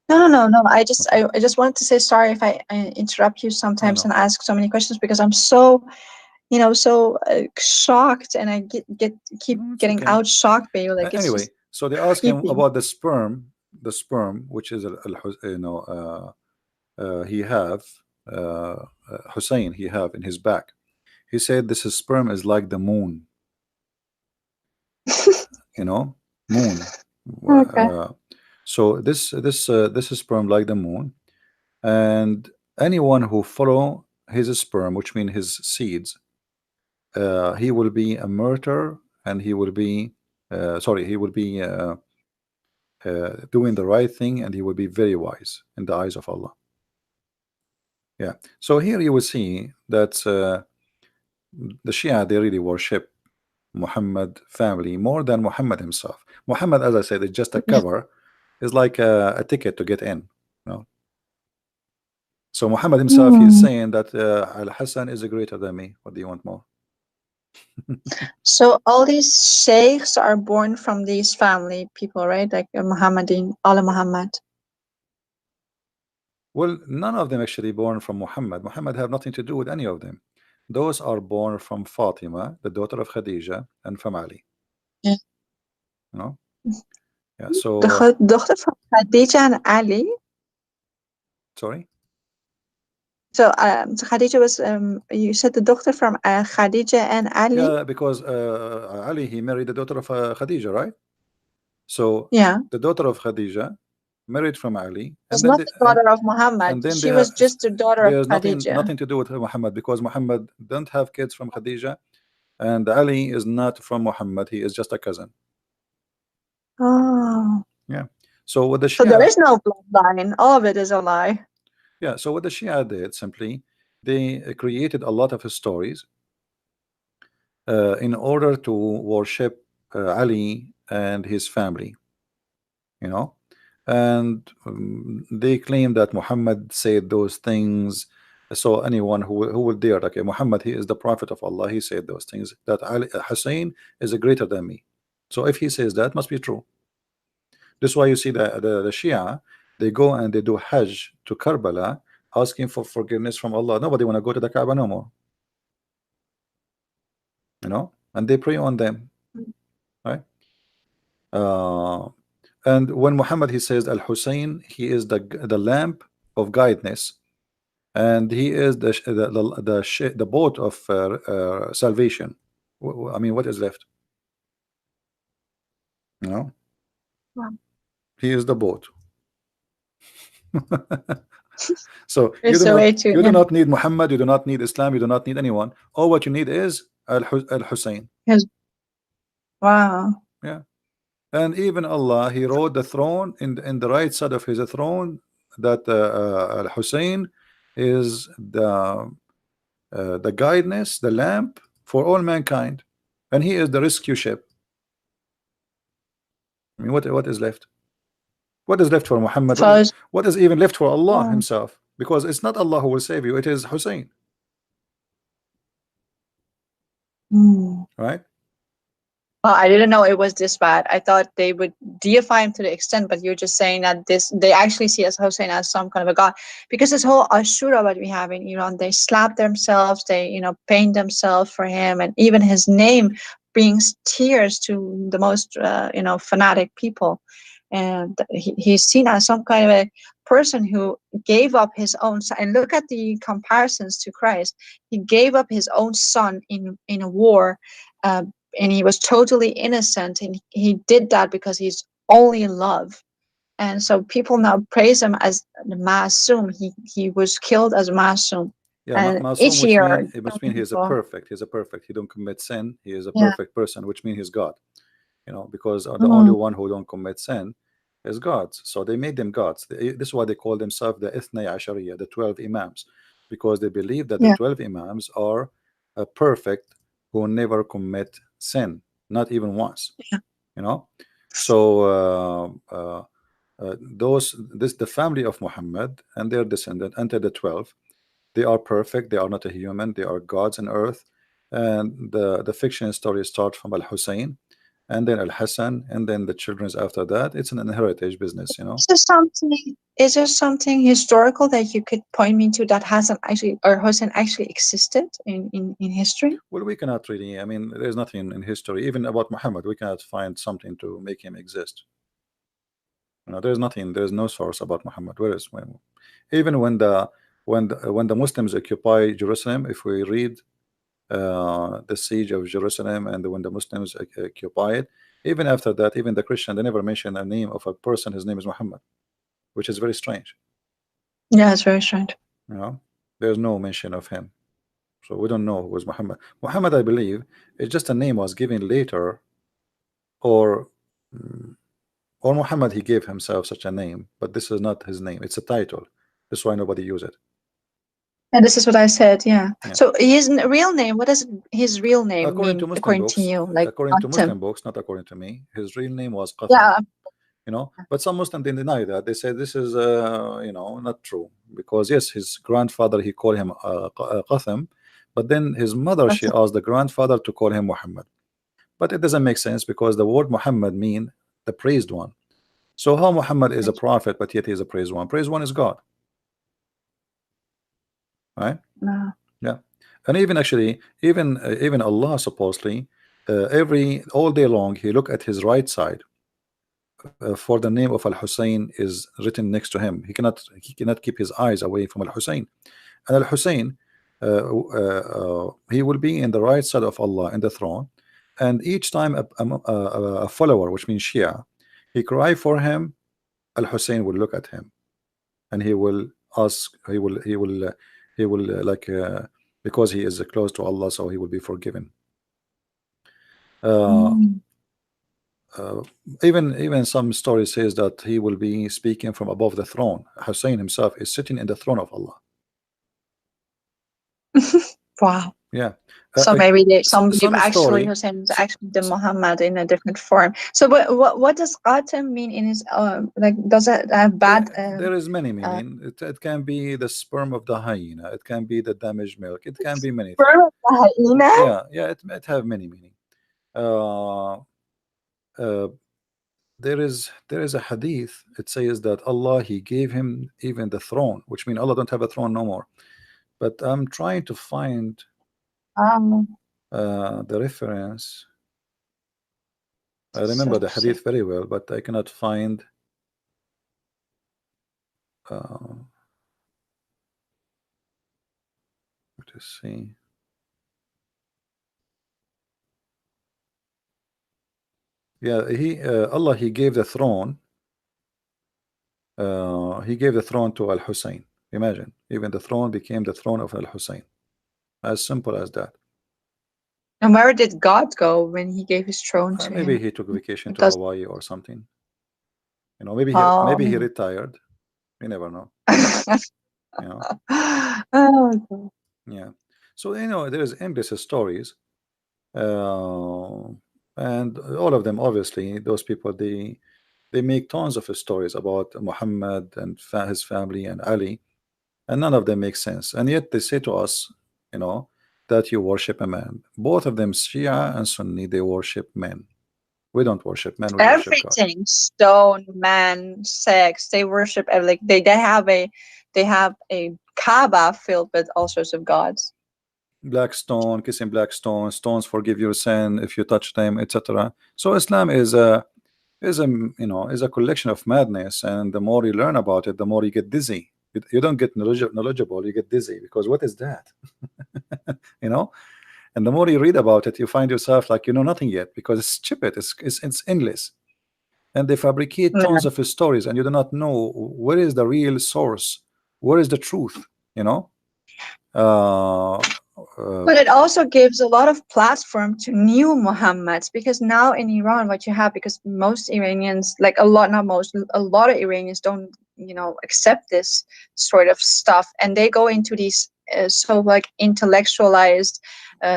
No. Okay. I just wanted to say sorry if I interrupt you No, sometimes no. and ask so many questions because I'm so so shocked, and I keep No, it's getting okay. out shocked by you. Like, it's Anyway, just so they ask him creepy. about the sperm, which is he have Hussein he have in his back. He said this is sperm is like the moon, you know, moon. Okay. Uh, so this is sperm like the moon, and anyone who follow his sperm, which means his seeds, he will be a martyr, and he will be sorry, he will be doing the right thing, and he will be very wise in the eyes of Allah. Yeah. So here you will see that the Shia, they really worship Muhammad family more than Muhammad himself. Muhammad, as I said, is just a Yeah. cover. Is like a ticket to get in. You know? So Muhammad himself, he is Hmm. saying that Al Hassan is greater than me. What do you want more? So all these sheikhs are born from these family people, right? Like Muhammadin, Allah Muhammad. Well, none of them actually born from Muhammad. Muhammad have nothing to do with any of them. Those are born from Fatima, the daughter of Khadija, and from Ali. Yeah. You know? Yeah. The So daughter from Khadija and Ali. sorry. So Khadija was you said the daughter from Khadija and Ali. Yeah, because Ali, he married the daughter of Khadija, right? So Yeah, the daughter of Khadija married from Ali, was not the daughter of Muhammad. and then She was just the daughter of there's Khadija. nothing to do with Muhammad, because Muhammad don't have kids from Khadija, and Ali is not from Muhammad. He is just a cousin. Oh, Yeah. So what the so there Shia, is no bloodline. All of it is a lie. yeah. So what the Shia did simply, they created a lot of stories in order to worship Ali and his family. You know, and they claim that Muhammad said those things. So anyone who will dare, like Muhammad, he is the prophet of Allah, he said those things, that Ali, Hussein is greater than me. So if he says that, must be true. This is why you see the Shia, they go and they do Hajj to Karbala, asking for forgiveness from Allah. Nobody want to go to the Kaaba no more, you know, and they pray on them, right? uh, and when Muhammad, he says Al Hussein, he is the lamp of guidance, and he is the boat of salvation. I mean, what is left? You know, Wow. he is the boat. So It's a way to, you do yeah. not need Muhammad, you do not need Islam, you do not need anyone. All what you need is Al Hussein. Yes. Wow. Yeah, and even Allah, He wrote the throne in the right side of His throne, that Al Hussein is the guidance, the lamp for all mankind, and he is the rescue ship. I mean, what is left? What is left for Muhammad? So it's, What is even left for Allah oh, Himself? Because it's not Allah who will save you; it is Hussein, hmm. right? Well, I didn't know it was this bad. I thought they would deify him to the extent, but you're just saying that this they actually see as Hussein as some kind of a god. Because this whole Ashura that we have in Iran, they slap themselves, they paint themselves for him, and even his name brings tears to the most fanatic people. And he's seen as some kind of a person who gave up his own son. And look at the comparisons to Christ. He gave up his own son in a war. Uh, and he was totally innocent, and he did that because he's only in love. And so people now praise him as the Masum. He was killed as Masum. Yeah, And Masum, each year which so mean many he is a people, perfect. He's a perfect. He don't commit sin. He is a yeah. perfect person, which means he's God. You know, because the only Mm, one who don't commit sin is gods. So they made them gods. This is why they call themselves the Ithnay Ashariya, the 12 Imams, because they believe that the yeah. 12 Imams are perfect, who never commit sin, not even once. Yeah. You know, so the family of Muhammad and their descendant enter the 12. They are perfect. They are not a human. They are gods on earth. And the fiction story starts from Al Hussein, and then Al Hassan, and then the children's after that. It's an inheritage business, you know. Is there something historical that you could point me to that Hassan actually or Hussein actually existed in history? Well, we cannot really, I mean, there's nothing in history, even about Muhammad, we cannot find something to make him exist. You know, there's nothing, there's no source about Muhammad. Where is when, even when the Muslims occupy Jerusalem, if we read the siege of Jerusalem and when the Muslims occupy it, even after that, even the Christian, they never mention a name of a person. His name is Muhammad, which is very strange. Yeah, it's very strange. You know, there's no mention of him, so we don't know who was Muhammad. Muhammad, I believe, is just a name was given later, or mm, or Muhammad he gave himself such a name, but this is not his name. It's a title. That's why nobody use it. And this is what I said. Yeah. Yeah. So his real name. What does his real name According to mean Muslim according to books, you? Like according to Atem. Muslim books, not according to me, his real name was Qatham. Yeah. You know, but some Muslims they deny that. They say this is you know, not true, because yes, his grandfather he called him Qatham, but then his mother she asked the grandfather to call him Muhammad. But it doesn't make sense because the word Muhammad mean the praised one. So how Muhammad is a prophet but yet he is a praised one? Praised one is God, right? No. Yeah. And even actually even Allah supposedly every all day long he look at his right side for the name of Al Hussein is written next to him. He cannot keep his eyes away from Al Hussein. And Al Hussein he will be in the right side of Allah in the throne, and each time a follower, which means Shia, he cry for him, Al Hussein will look at him and he will ask, he will like because he is close to Allah, so he will be forgiven. uh, Mm. uh, even some story says that he will be speaking from above the throne. Hussein himself is sitting in the throne of Allah. Wow. Yeah. So maybe some believe Some actually story Hussein is actually the Muhammad in a different form. So what does Qatem mean in his like? Does it have bad? there is many meaning. It can be the sperm of the hyena, it can be the damaged milk, it can be many things. Sperm of the hyena? Yeah, it have many meaning. uh, uh, there is a hadith. It says that Allah he gave him even the throne, which means Allah don't have a throne no more. But I'm trying to find Um, the reference. I so remember the hadith very well, but I cannot find to see. Yeah, Allah he gave the throne. He gave the throne to Al Hussein. Imagine, even the throne became the throne of Al Hussein. As simple as that. And where did God go when he gave his throne to Maybe him? he took vacation to Does Hawaii or something. You know, maybe he oh. retired. You never know. You know. Oh, Yeah. So you know, there is endless stories, uh, and all of them, obviously, those people they make tons of stories about Muhammad and his family and Ali, and none of them make sense. And yet they say to us, you know, that you worship a man. Both of them, Shia and Sunni, they worship men. We don't worship men, we worship God. everything, stone, man, sex, they worship like they have a Kaaba filled with all sorts of gods. Black stone, kissing black stone, stones forgive your sin if you touch them, etc. So Islam is a is a collection of madness, and the more you learn about it, the more you get dizzy. You don't get knowledgeable, you get dizzy, because what is that? you know and the more you read about it, you find yourself like you know nothing yet, because it's stupid, it's endless, and they fabricate Yeah. tons of stories, and you do not know where is the real source, where is the truth, you know uh, But it also gives a lot of platform to new Muhammads, because now in Iran, what you have, because most Iranians, like a lot, not most, a lot of Iranians don't, accept this sort of stuff, and they go into these so like intellectualized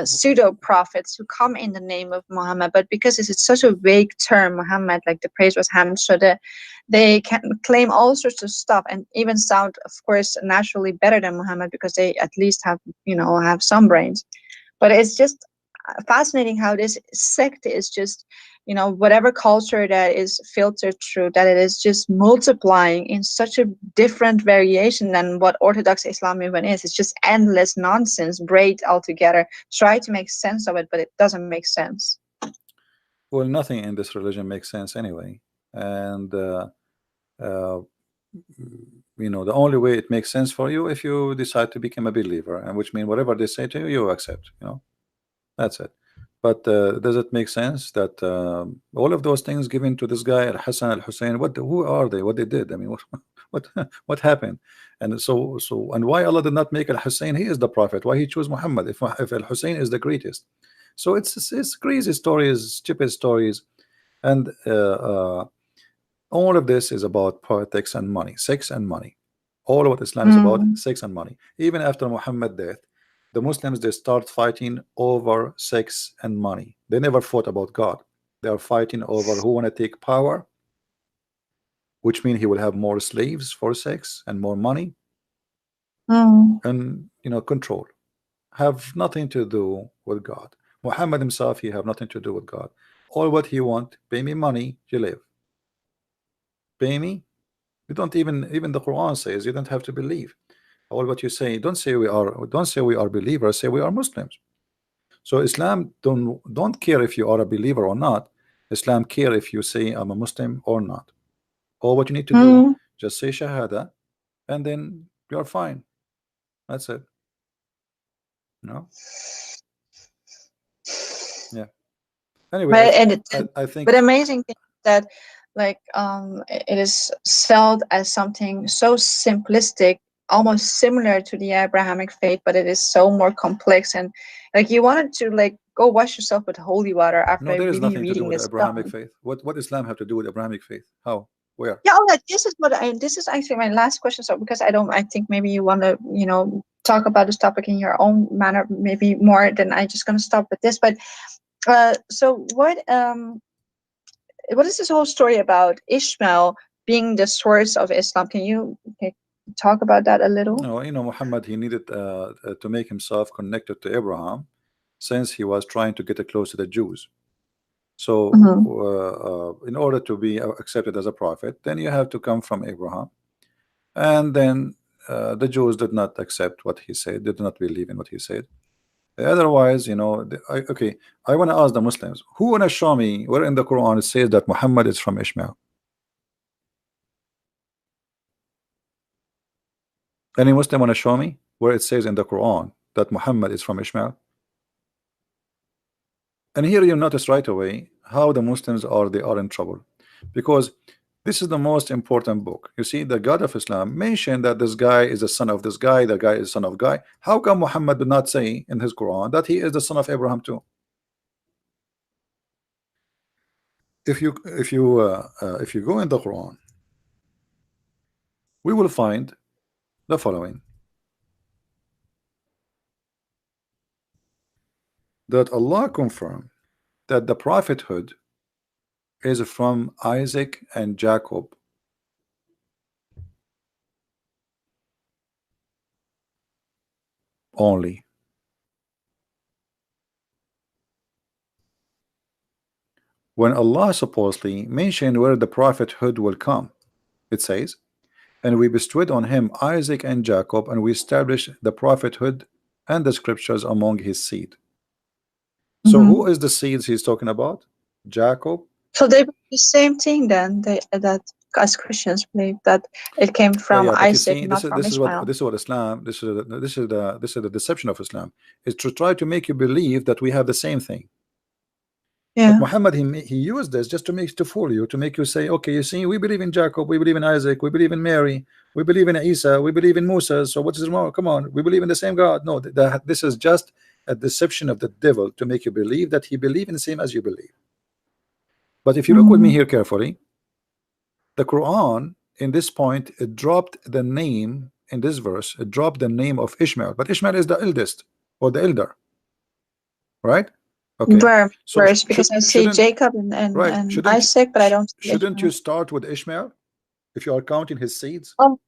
pseudo prophets who come in the name of Muhammad, but because it's such a vague term, Muhammad, like the praise was him, so they can claim all sorts of stuff and even sound, of course, naturally better than Muhammad, because they at least have have some brains. But it's just fascinating how this sect is just you know, whatever culture that is filtered through, that it is just multiplying in such a different variation than what Orthodox Islam even is. It's just endless nonsense, braid altogether. Try to make sense of it, but it doesn't make sense. Well, nothing in this religion makes sense anyway, and uh, you know, the only way it makes sense for you if you decide to become a believer, and which means whatever they say to you, you accept. You know, that's it. But does it make sense that all of those things given to this guy Al Hassan Al Hussein? What? Who are they? What they did? I mean, what? What happened? And and why Allah did not make Al Hussein? He is the prophet. Why he chose Muhammad? If Al Hussein is the greatest, so it's crazy stories, stupid stories, and all of this is about politics and money, sex and money. All of what Islam is about, Mm. sex and money. Even after Muhammad's death, the Muslims, they start fighting over sex and money. They never fought about God. They are fighting over who want to take power, which means he will have more slaves for sex and more money, Mm. and you know, control. Have nothing to do with God. Muhammad himself, he have nothing to do with God. All what he want, pay me money, you live. Pay me. You don't even the Quran says you don't have to believe. All what you say, don't say we are believers, say we are Muslims. So Islam don't care if you are a believer or not. Islam care if you say I'm a Muslim or not. All what you need to do, Mm. just say Shahada, and then you're fine. That's it. No? Yeah. Anyway, But and it, I but think amazing thing is that like it is sold as something so simplistic, almost similar to the Abrahamic faith, but it is so more complex, and like you wanted to like go wash yourself with holy water no, after there is really nothing to do reading with the this Abrahamic stuff. faith. What Islam have to do with Abrahamic faith? How? Where? Yeah, oh, this is what I. This is actually my last question. So because I don't, I think maybe you want to, you know, talk about this topic in your own manner, maybe more than I just gonna stop with this. But so what is this whole story about Ishmael being the source of Islam? Can you talk about that a little? No, you know, Muhammad, he needed to make himself connected to Abraham, since he was trying to get close to the Jews. So, Mm-hmm. in order to be accepted as a prophet, then you have to come from Abraham. And then the Jews did not accept what he said, did not believe in what he said. Otherwise, you know, okay, I want to ask the Muslims, who want to show me where in the Quran it says that Muhammad is from Ishmael? Any Muslim want to show me where it says in the Quran that Muhammad is from Ishmael? And here you notice right away how the Muslims are, they are in trouble, because this is the most important book. You see, the God of Islam mentioned that this guy is the son of this guy, the guy is son of guy. How come Muhammad did not say in his Quran that he is the son of Abraham too? If you go in the Quran, we will find the following: that Allah confirmed that the prophethood is from Isaac and Jacob only. When Allah supposedly mentioned where the prophethood will come, it says, and we bestowed on him Isaac and Jacob, and we established the prophethood and the scriptures among his seed. So Mm-hmm. who is the seeds he's talking about? Jacob. So they believe the same thing then. They that as Christians believe that it came Yeah, from yeah, but you Isaac, see, not from Ishmael. this is what Islam, this is the deception of Islam, is to try to make you believe that we have the same thing. But Yeah. Muhammad, he used this just to fool you, to make you say, okay, you see, we believe in Jacob, we believe in Isaac, we believe in Mary, we believe in Isa, we believe in Musa. So what is wrong? Come on, we believe in the same God. No, this is just a deception of the devil to make you believe that he believe in the same as you believe. But if you look with me Mm. here carefully, the Quran in this point, it dropped the name in this verse, it dropped the name of Ishmael, but Ishmael is the eldest or the elder, right? Okay, Where so verse? Because I see shouldn't, Jacob right, and Isaac, but I don't see shouldn't you Ishmael. start with Ishmael if you are counting his seeds? Oh,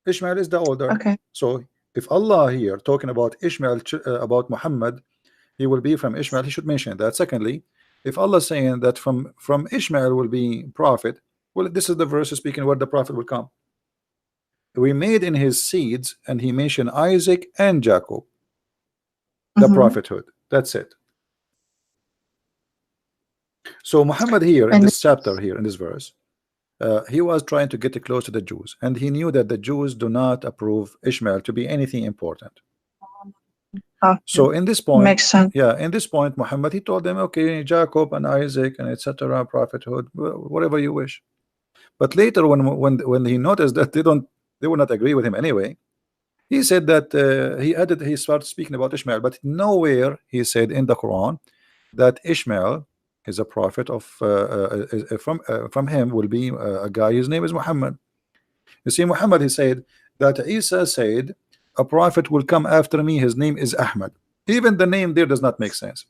Ishmael is the older. okay. So if Allah here talking about Ishmael, about Muhammad, he will be from Ishmael, he should mention that. Secondly, If Allah is saying that from Ishmael will be prophet, well, this is the verse speaking where the prophet will come. We made in his seeds, and he mentioned Isaac and Jacob, the prophethood. That's it. So Muhammad here in And this chapter, here in this verse, he was trying to get close to the Jews, and he knew that the Jews do not approve Ishmael to be anything important. So in this point, makes sense. yeah, in this point, Muhammad, he told them, okay, Jacob and Isaac and etc. prophethood, whatever you wish. But later, when he noticed that they would not agree with him anyway, he said that he started speaking about Ishmael, but nowhere he said in the Quran that Ishmael is a prophet of from him will be a guy. His name is Muhammad. You see, Muhammad, he said that Isa said a prophet will come after me. His name is Ahmad. Even the name there does not make sense,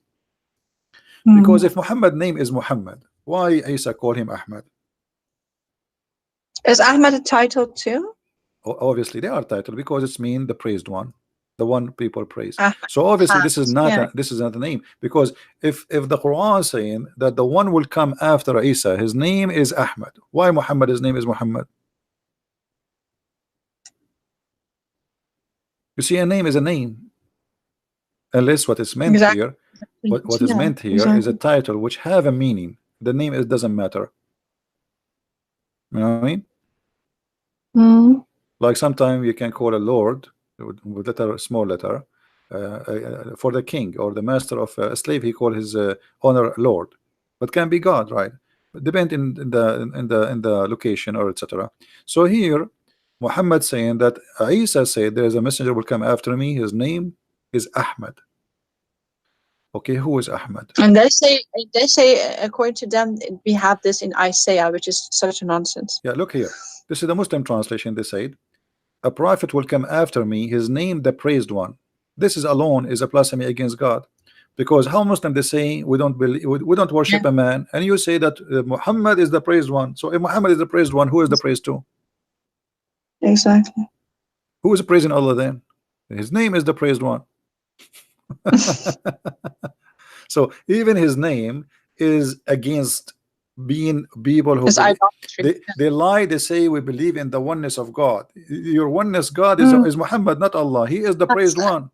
because if Muhammad name is Muhammad, why Isa call him Ahmad? Is Ahmad a title too? Obviously they are titled because it's mean the praised one, the one people praise. Ahmad. So obviously this is not Yeah. this is not a name, because if the Quran is saying that the one will come after Isa, his name is Ahmad, why Muhammad, his name is Muhammad? You see, a name is a name, unless what is meant Exactly. here, what is meant here is a title which have a meaning. The name, it doesn't matter. You know what I mean? Like sometimes you can call a lord with letter, small letter, for the king or the master of a slave, he call his owner lord, but can be God, right? Depend in the location or etc. So here Muhammad saying that Isa said there is a messenger will come after me, his name is Ahmad. Okay, who is Ahmad? And they say according to them we have this in Isaiah, which is such a nonsense. Yeah, look here, this is the Muslim translation. They said a prophet will come after me, his name the praised one. This is alone is a blasphemy against God, because how Muslim they say we don't believe, we don't worship a man, and you say that Muhammad is the praised one. So if Muhammad is the praised one, who is the praised to? Exactly. Who is praising Allah then? His name is the praised one. So even his name is against being people who they lie. They say we believe in the oneness of God. Your oneness God is Muhammad, not Allah. He is the praised one.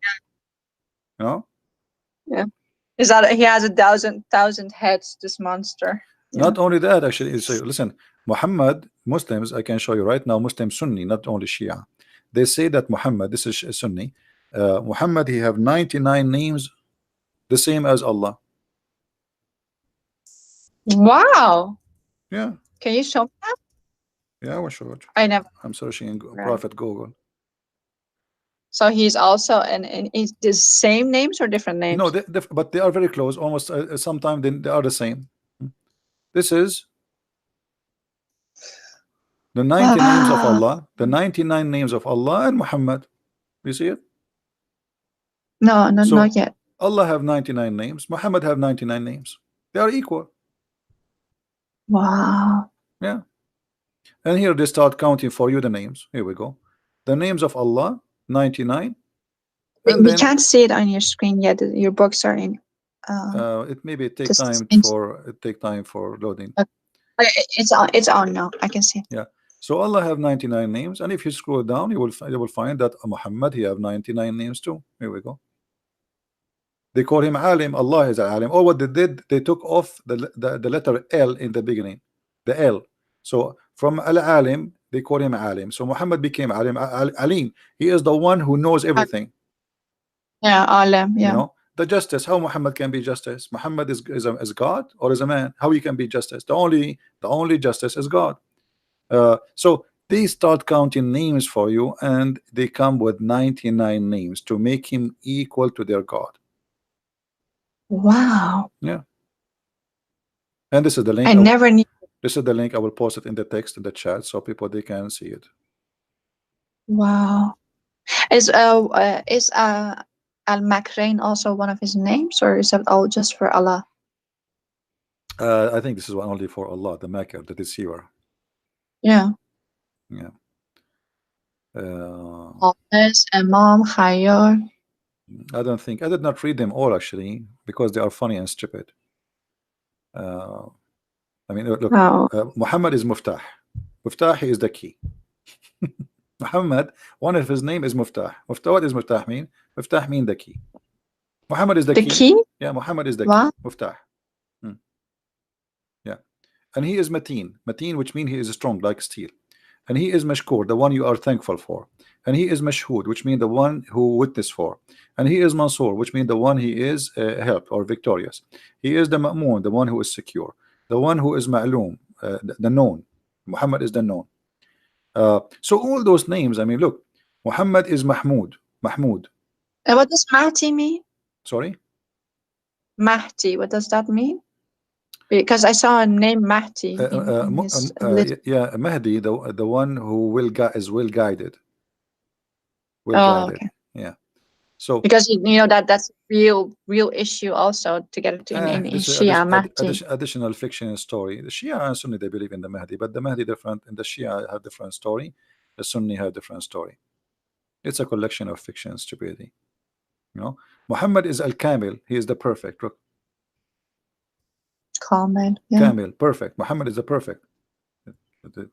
You know? Yeah. Is that he has a thousand heads, this monster. Not only that, actually, so listen, Muhammad, Muslims, I can show you right now, Muslim Sunni, not only Shia, they say that Muhammad, this is Sunni, Muhammad, he have 99 names, the same as Allah. Wow. Yeah. Can you show me that? Yeah, I will show it. I never. I'm searching in Prophet Google. So he's also and is the same names or different names? No, but they are very close. Almost sometimes they are the same. This is the 90 names of Allah, the 99 names of Allah and Muhammad. You see it? No, not yet. Allah have 99 names. Muhammad have 99 names. They are equal. Wow. Yeah. And here they start counting for you the names. Here we go. The names of Allah, 99. And we can't see it on your screen yet. Your books are in. It maybe take time for loading. It's on now. I can see. Yeah. So Allah have 99 names, and if you scroll down, you will find that Muhammad, he have 99 names too. Here we go. They call him Alim. Allah is Alim. Or what they did, they took off the letter L in the beginning, the L. So from Al-Alim, they call him Alim. So Muhammad became Alim. Alim. He is the one who knows everything. Yeah, Alim. Yeah. You know, the justice. How Muhammad can be justice? Muhammad is God or is a man? How he can be justice? The only justice is God. So they start counting names for you, and they come with 99 names to make him equal to their God. Wow. Yeah. And this is the link. I never knew. This is the link. I will post it in the text in the chat so people they can see it. Wow. Is Al-Makrain also one of his names, or is that all just for Allah? I think this is one only for Allah, the Makr, the deceiver. Yeah. Yeah. Imam, Khayyar. I don't think I did not read them all actually because they are funny and stupid. Uh, I mean, look, Oh, Muhammad is Muftah. Muftah is the key. Muhammad, one of his name is Muftah. Muftah, what is Muftah mean? Muftah mean the key. Muhammad is the the key. key? Yeah, Muhammad is the key. What? Muftah. Hmm. Yeah. And he is Mateen. Mateen, which means he is strong like steel. And he is Mashkur, the one you are thankful for. And he is Mashhud, which means the one who witness for. And he is Mansur, which means the one he is helped or victorious. He is the Ma'mun, the one who is secure. The one who is Ma'loom, the known. Muhammad is the known. So all those names, I mean, look, Muhammad is Mahmud. Mahmud. And what does Mahdi mean? Sorry? Mahdi, what does that mean? Because I saw a name Mahdi in his list. Yeah, Mahdi, the one who is well guided. Well Oh, guided. okay. Yeah. So because you know that's real issue also to get it in this is Shia Mahdi. additional fiction story. The Shia and Sunni, they believe in the Mahdi, but the Mahdi different, and the Shia have different story. The Sunni have different story. It's a collection of fiction stupidity. You know, Muhammad is Al-Kamil. He is the perfect. Look, Comment. Yeah. Kamil, perfect. Muhammad is the perfect.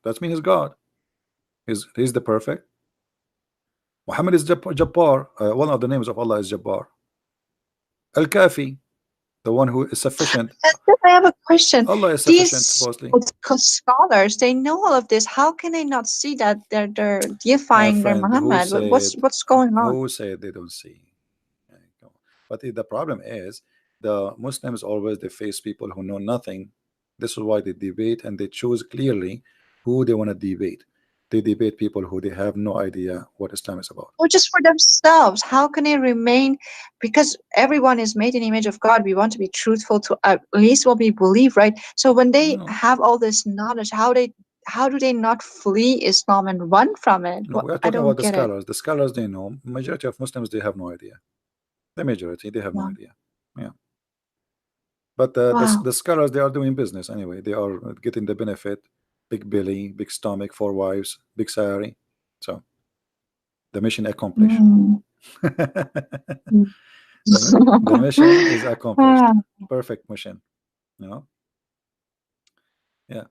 That means he's God. He's the perfect. Muhammad is Jabbar. One of the names of Allah is Jabbar. Al-Kafi, the one who is sufficient. I have a question. Allah is sufficient, These supposedly. scholars, they know all of this. How can they not see that they're deifying their Muhammad? What's going on? Who said they don't see? But the problem is the Muslims always they face people who know nothing. This is why they debate, and they choose clearly who they want to debate. They debate people who they have no idea what Islam is about. Or just for themselves. How can they remain? Because everyone is made in the image of God. We want to be truthful to at least what we believe, right? So when they have all this knowledge, how do they not flee Islam and run from it? No, we are talking about the scholars. The scholars, they know. Majority of Muslims, they have no idea. The majority, they have no idea. Yeah. But the scholars, they are doing business anyway. They are getting the benefit. Big belly, big stomach, 4 wives, big salary. So the mission accomplished. The mission is accomplished. Perfect mission. You know. Yeah.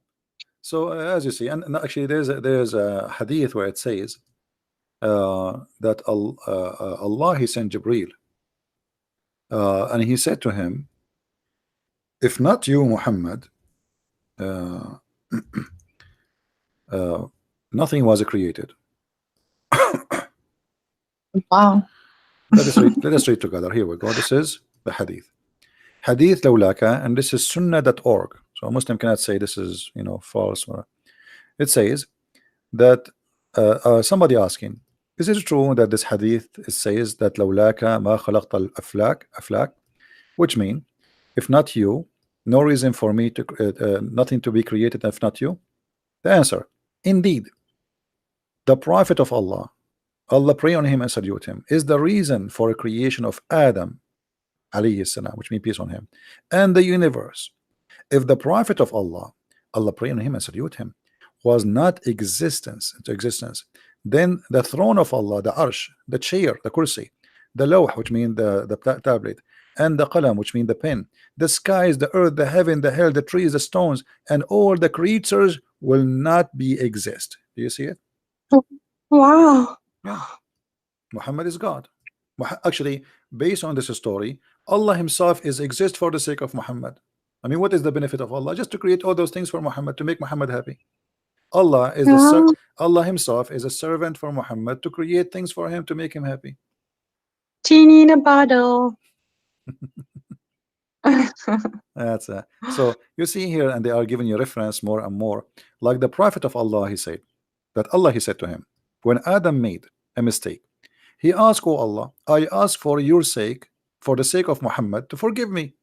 So as you see, and actually there's a hadith where it says that Allah he sent Jibreel, and he said to him, if not you, Muhammad, nothing was created. Wow. Let us read together. Here we go. This is the hadith. Hadith lawlaka, and this is sunnah.org. So a Muslim cannot say this is false. It says that somebody asking, is it true that this hadith says that lawlaka ma khalaqta al-aflak, which mean if not you, no reason for me to nothing to be created if not you? The answer, indeed, the Prophet of Allah, Allah pray on him and salute him, is the reason for a creation of Adam alayhi salam, which means peace on him, and the universe. If the Prophet of Allah, Allah pray on him and salute him, was not into existence, then the throne of Allah, the arsh, the chair, the kursi, the lawh, which means the tablet, and the qalam, which means the pen, the skies, the earth, the heaven, the hell, the trees, the stones, and all the creatures will not be exist. Do you see it? Wow. Yeah. Muhammad is God. Actually, based on this story, Allah himself is exist for the sake of Muhammad. I mean, what is the benefit of Allah? Just to create all those things for Muhammad, to make Muhammad happy. Allah is Allah himself is a servant for Muhammad to create things for him to make him happy. Genie in a bottle. That's so you see here, and they are giving you reference more and more. Like the Prophet of Allah, he said that Allah he said to him, when Adam made a mistake, he asked, oh Allah, I ask for your sake, for the sake of Muhammad, to forgive me.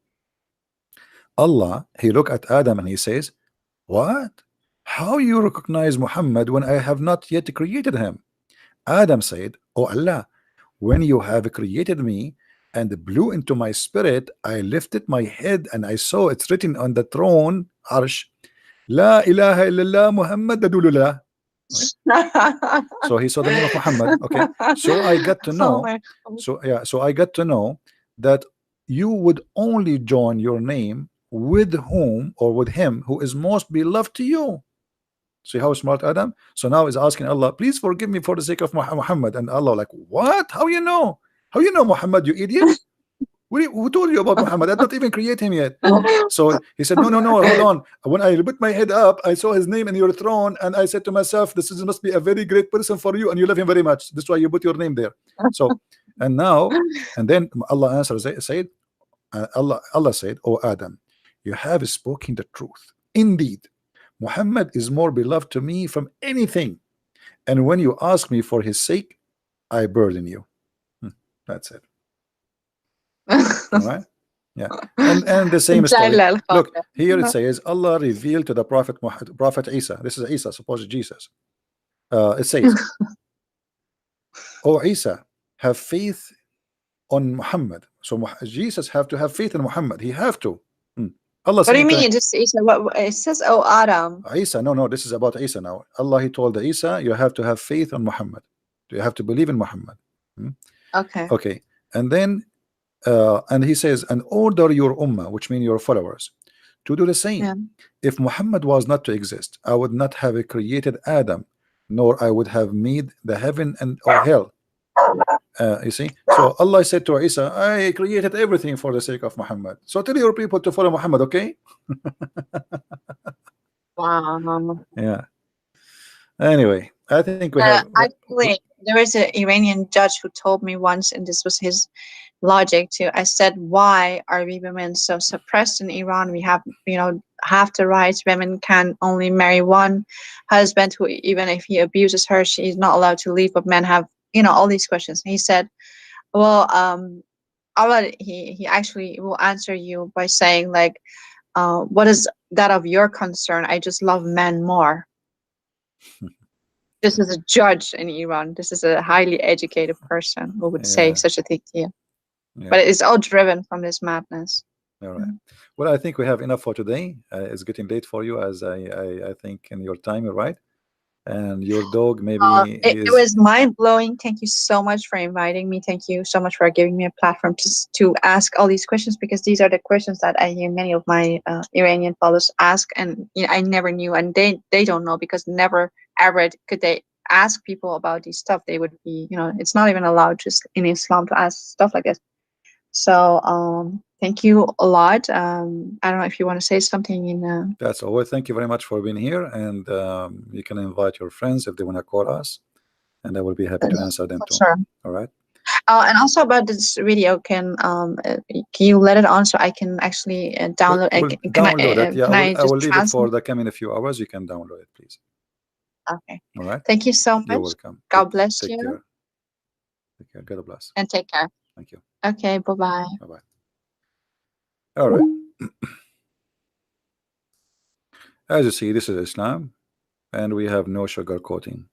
Allah, he looked at Adam and he says, what? How you recognize Muhammad when I have not yet created him? Adam said, oh Allah, when you have created me and blew into my spirit, I lifted my head and I saw it's written on the throne, Arsh, La ilaha illallah Muhammad Dadulullah. So he saw the name of Muhammad. Okay, so I got to know. So I got to know that you would only join your name with whom or with him who is most beloved to you. See how smart Adam? So now he's asking Allah, please forgive me for the sake of Muhammad. And Allah like, what? How you know? How you know Muhammad, you idiot? Who told you about Muhammad? I don't even create him yet. So he said, no, no, no, hold on. When I put my head up, I saw his name in your throne, and I said to myself, must be a very great person for you, and you love him very much. That's why you put your name there. So, and then Allah answers, said, Allah said, "O Adam, you have spoken the truth. Indeed, Muhammad is more beloved to me from anything, and when you ask me for his sake, I burden you." That's it. All right. Yeah. And the same story. Look, here it says Allah revealed to the Prophet Isa. This is Isa, supposed Jesus. It says, "O Isa, have faith on Muhammad." So Jesus have to have faith in Muhammad. He have to. Allah. What do you mean? Just Isa? What it says? Oh, Adam. Isa. No, no. This is about Isa now. Allah, He told Isa, you have to have faith on Muhammad. You have to believe in Muhammad. Okay. Okay. And then, and He says, and order your ummah, which means your followers, to do the same. Yeah. If Muhammad was not to exist, I would not have created Adam, nor I would have made the heaven and or hell. You see, so Allah said to Isa, I created everything for the sake of Muhammad. So tell your people to follow Muhammad, okay? Wow. Yeah. Anyway, I think we have. Actually, there is an Iranian judge who told me once, and this was his logic too. I said, why are we women so suppressed in Iran? We have, half the rights. Women can only marry one husband who, even if he abuses her, she's not allowed to leave, but men have, all these questions. He said, well, Allah, he actually will answer you by saying, like, what is that of your concern? I just love men more. This is a judge in Iran. This is a highly educated person who would say such a thing to you. Yeah. But it's all driven from this madness. All right. Well, I think we have enough for today. It's getting late for you, as I think in your time, you're right. And your dog, maybe it was mind-blowing. Thank you so much for inviting me. Thank you so much for giving me a platform to ask all these questions, because these are the questions that I hear many of my Iranian followers ask, and I never knew, and they don't know, because never ever could they ask people about these stuff. They would be, it's not even allowed just in Islam to ask stuff like this. So thank you a lot. I don't know if you want to say something in That's all. Thank you very much for being here, and you can invite your friends if they want to call us, and I will be happy to answer them too. Sure. All right. And also about this video, can you let it on so I can actually download it? Download it. Yeah, I will leave it for the coming a few hours. You can download it, please. Okay. All right. Thank you so much. You're welcome. God bless Take you. Care. Take care. God bless. And take care. Thank you. Okay. Bye-bye. Bye-bye. All right. As you see, this is Islam, and we have no sugar coating.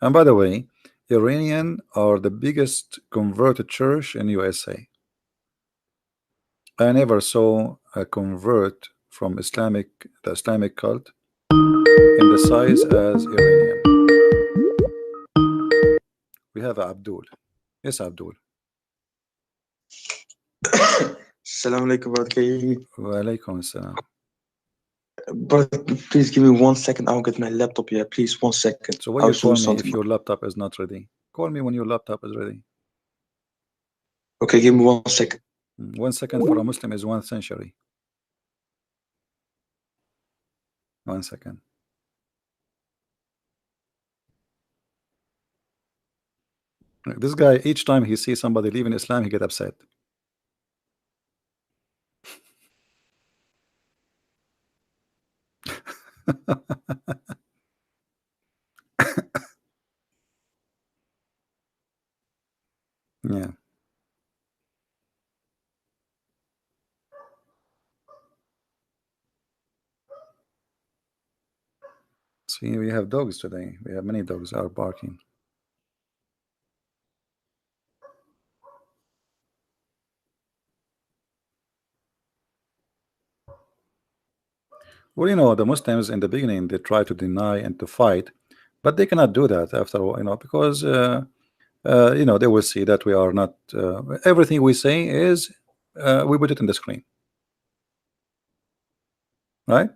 And by the way, Iranian are the biggest converted church in USA. I never saw a convert from the Islamic cult in the size as Iranian. We have Abdul. Yes, Abdul. Assalamu alaikum, brother. Wa alaikum assalam. Brother, please give me 1 second. I'll get my laptop here. Please, 1 second. So what you call me if your laptop is not ready? Call me when your laptop is ready. Okay, give me 1 second. 1 second for a Muslim is 1 century. 1 second. This guy, each time he sees somebody leaving Islam, he get upset. Yeah. See, we have dogs today. We have many dogs are barking. Well, the Muslims in the beginning, they try to deny and to fight, but they cannot do that after, because they will see that we are not everything we say is we put it in the screen. right?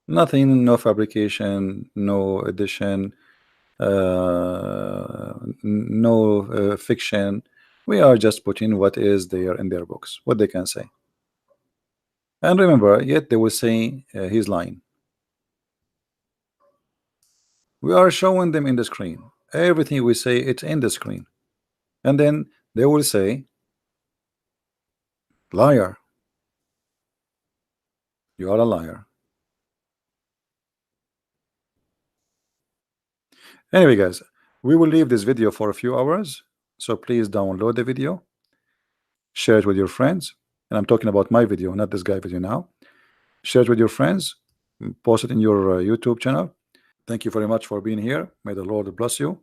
Nothing, no fabrication, no addition, no fiction. We are just putting what is there in their books, what they can say. And remember, yet they will say he's lying. We are showing them in the screen. Everything we say, it's in the screen. And then they will say, liar. You are a liar. Anyway, guys, we will leave this video for a few hours. So please download the video, share it with your friends. And I'm talking about my video, not this guy video now. Share it with your friends, post it in your YouTube channel. Thank you very much for being here. May the Lord bless you.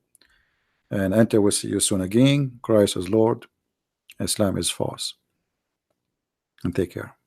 And until we see you soon again, Christ is Lord, Islam is false. And take care.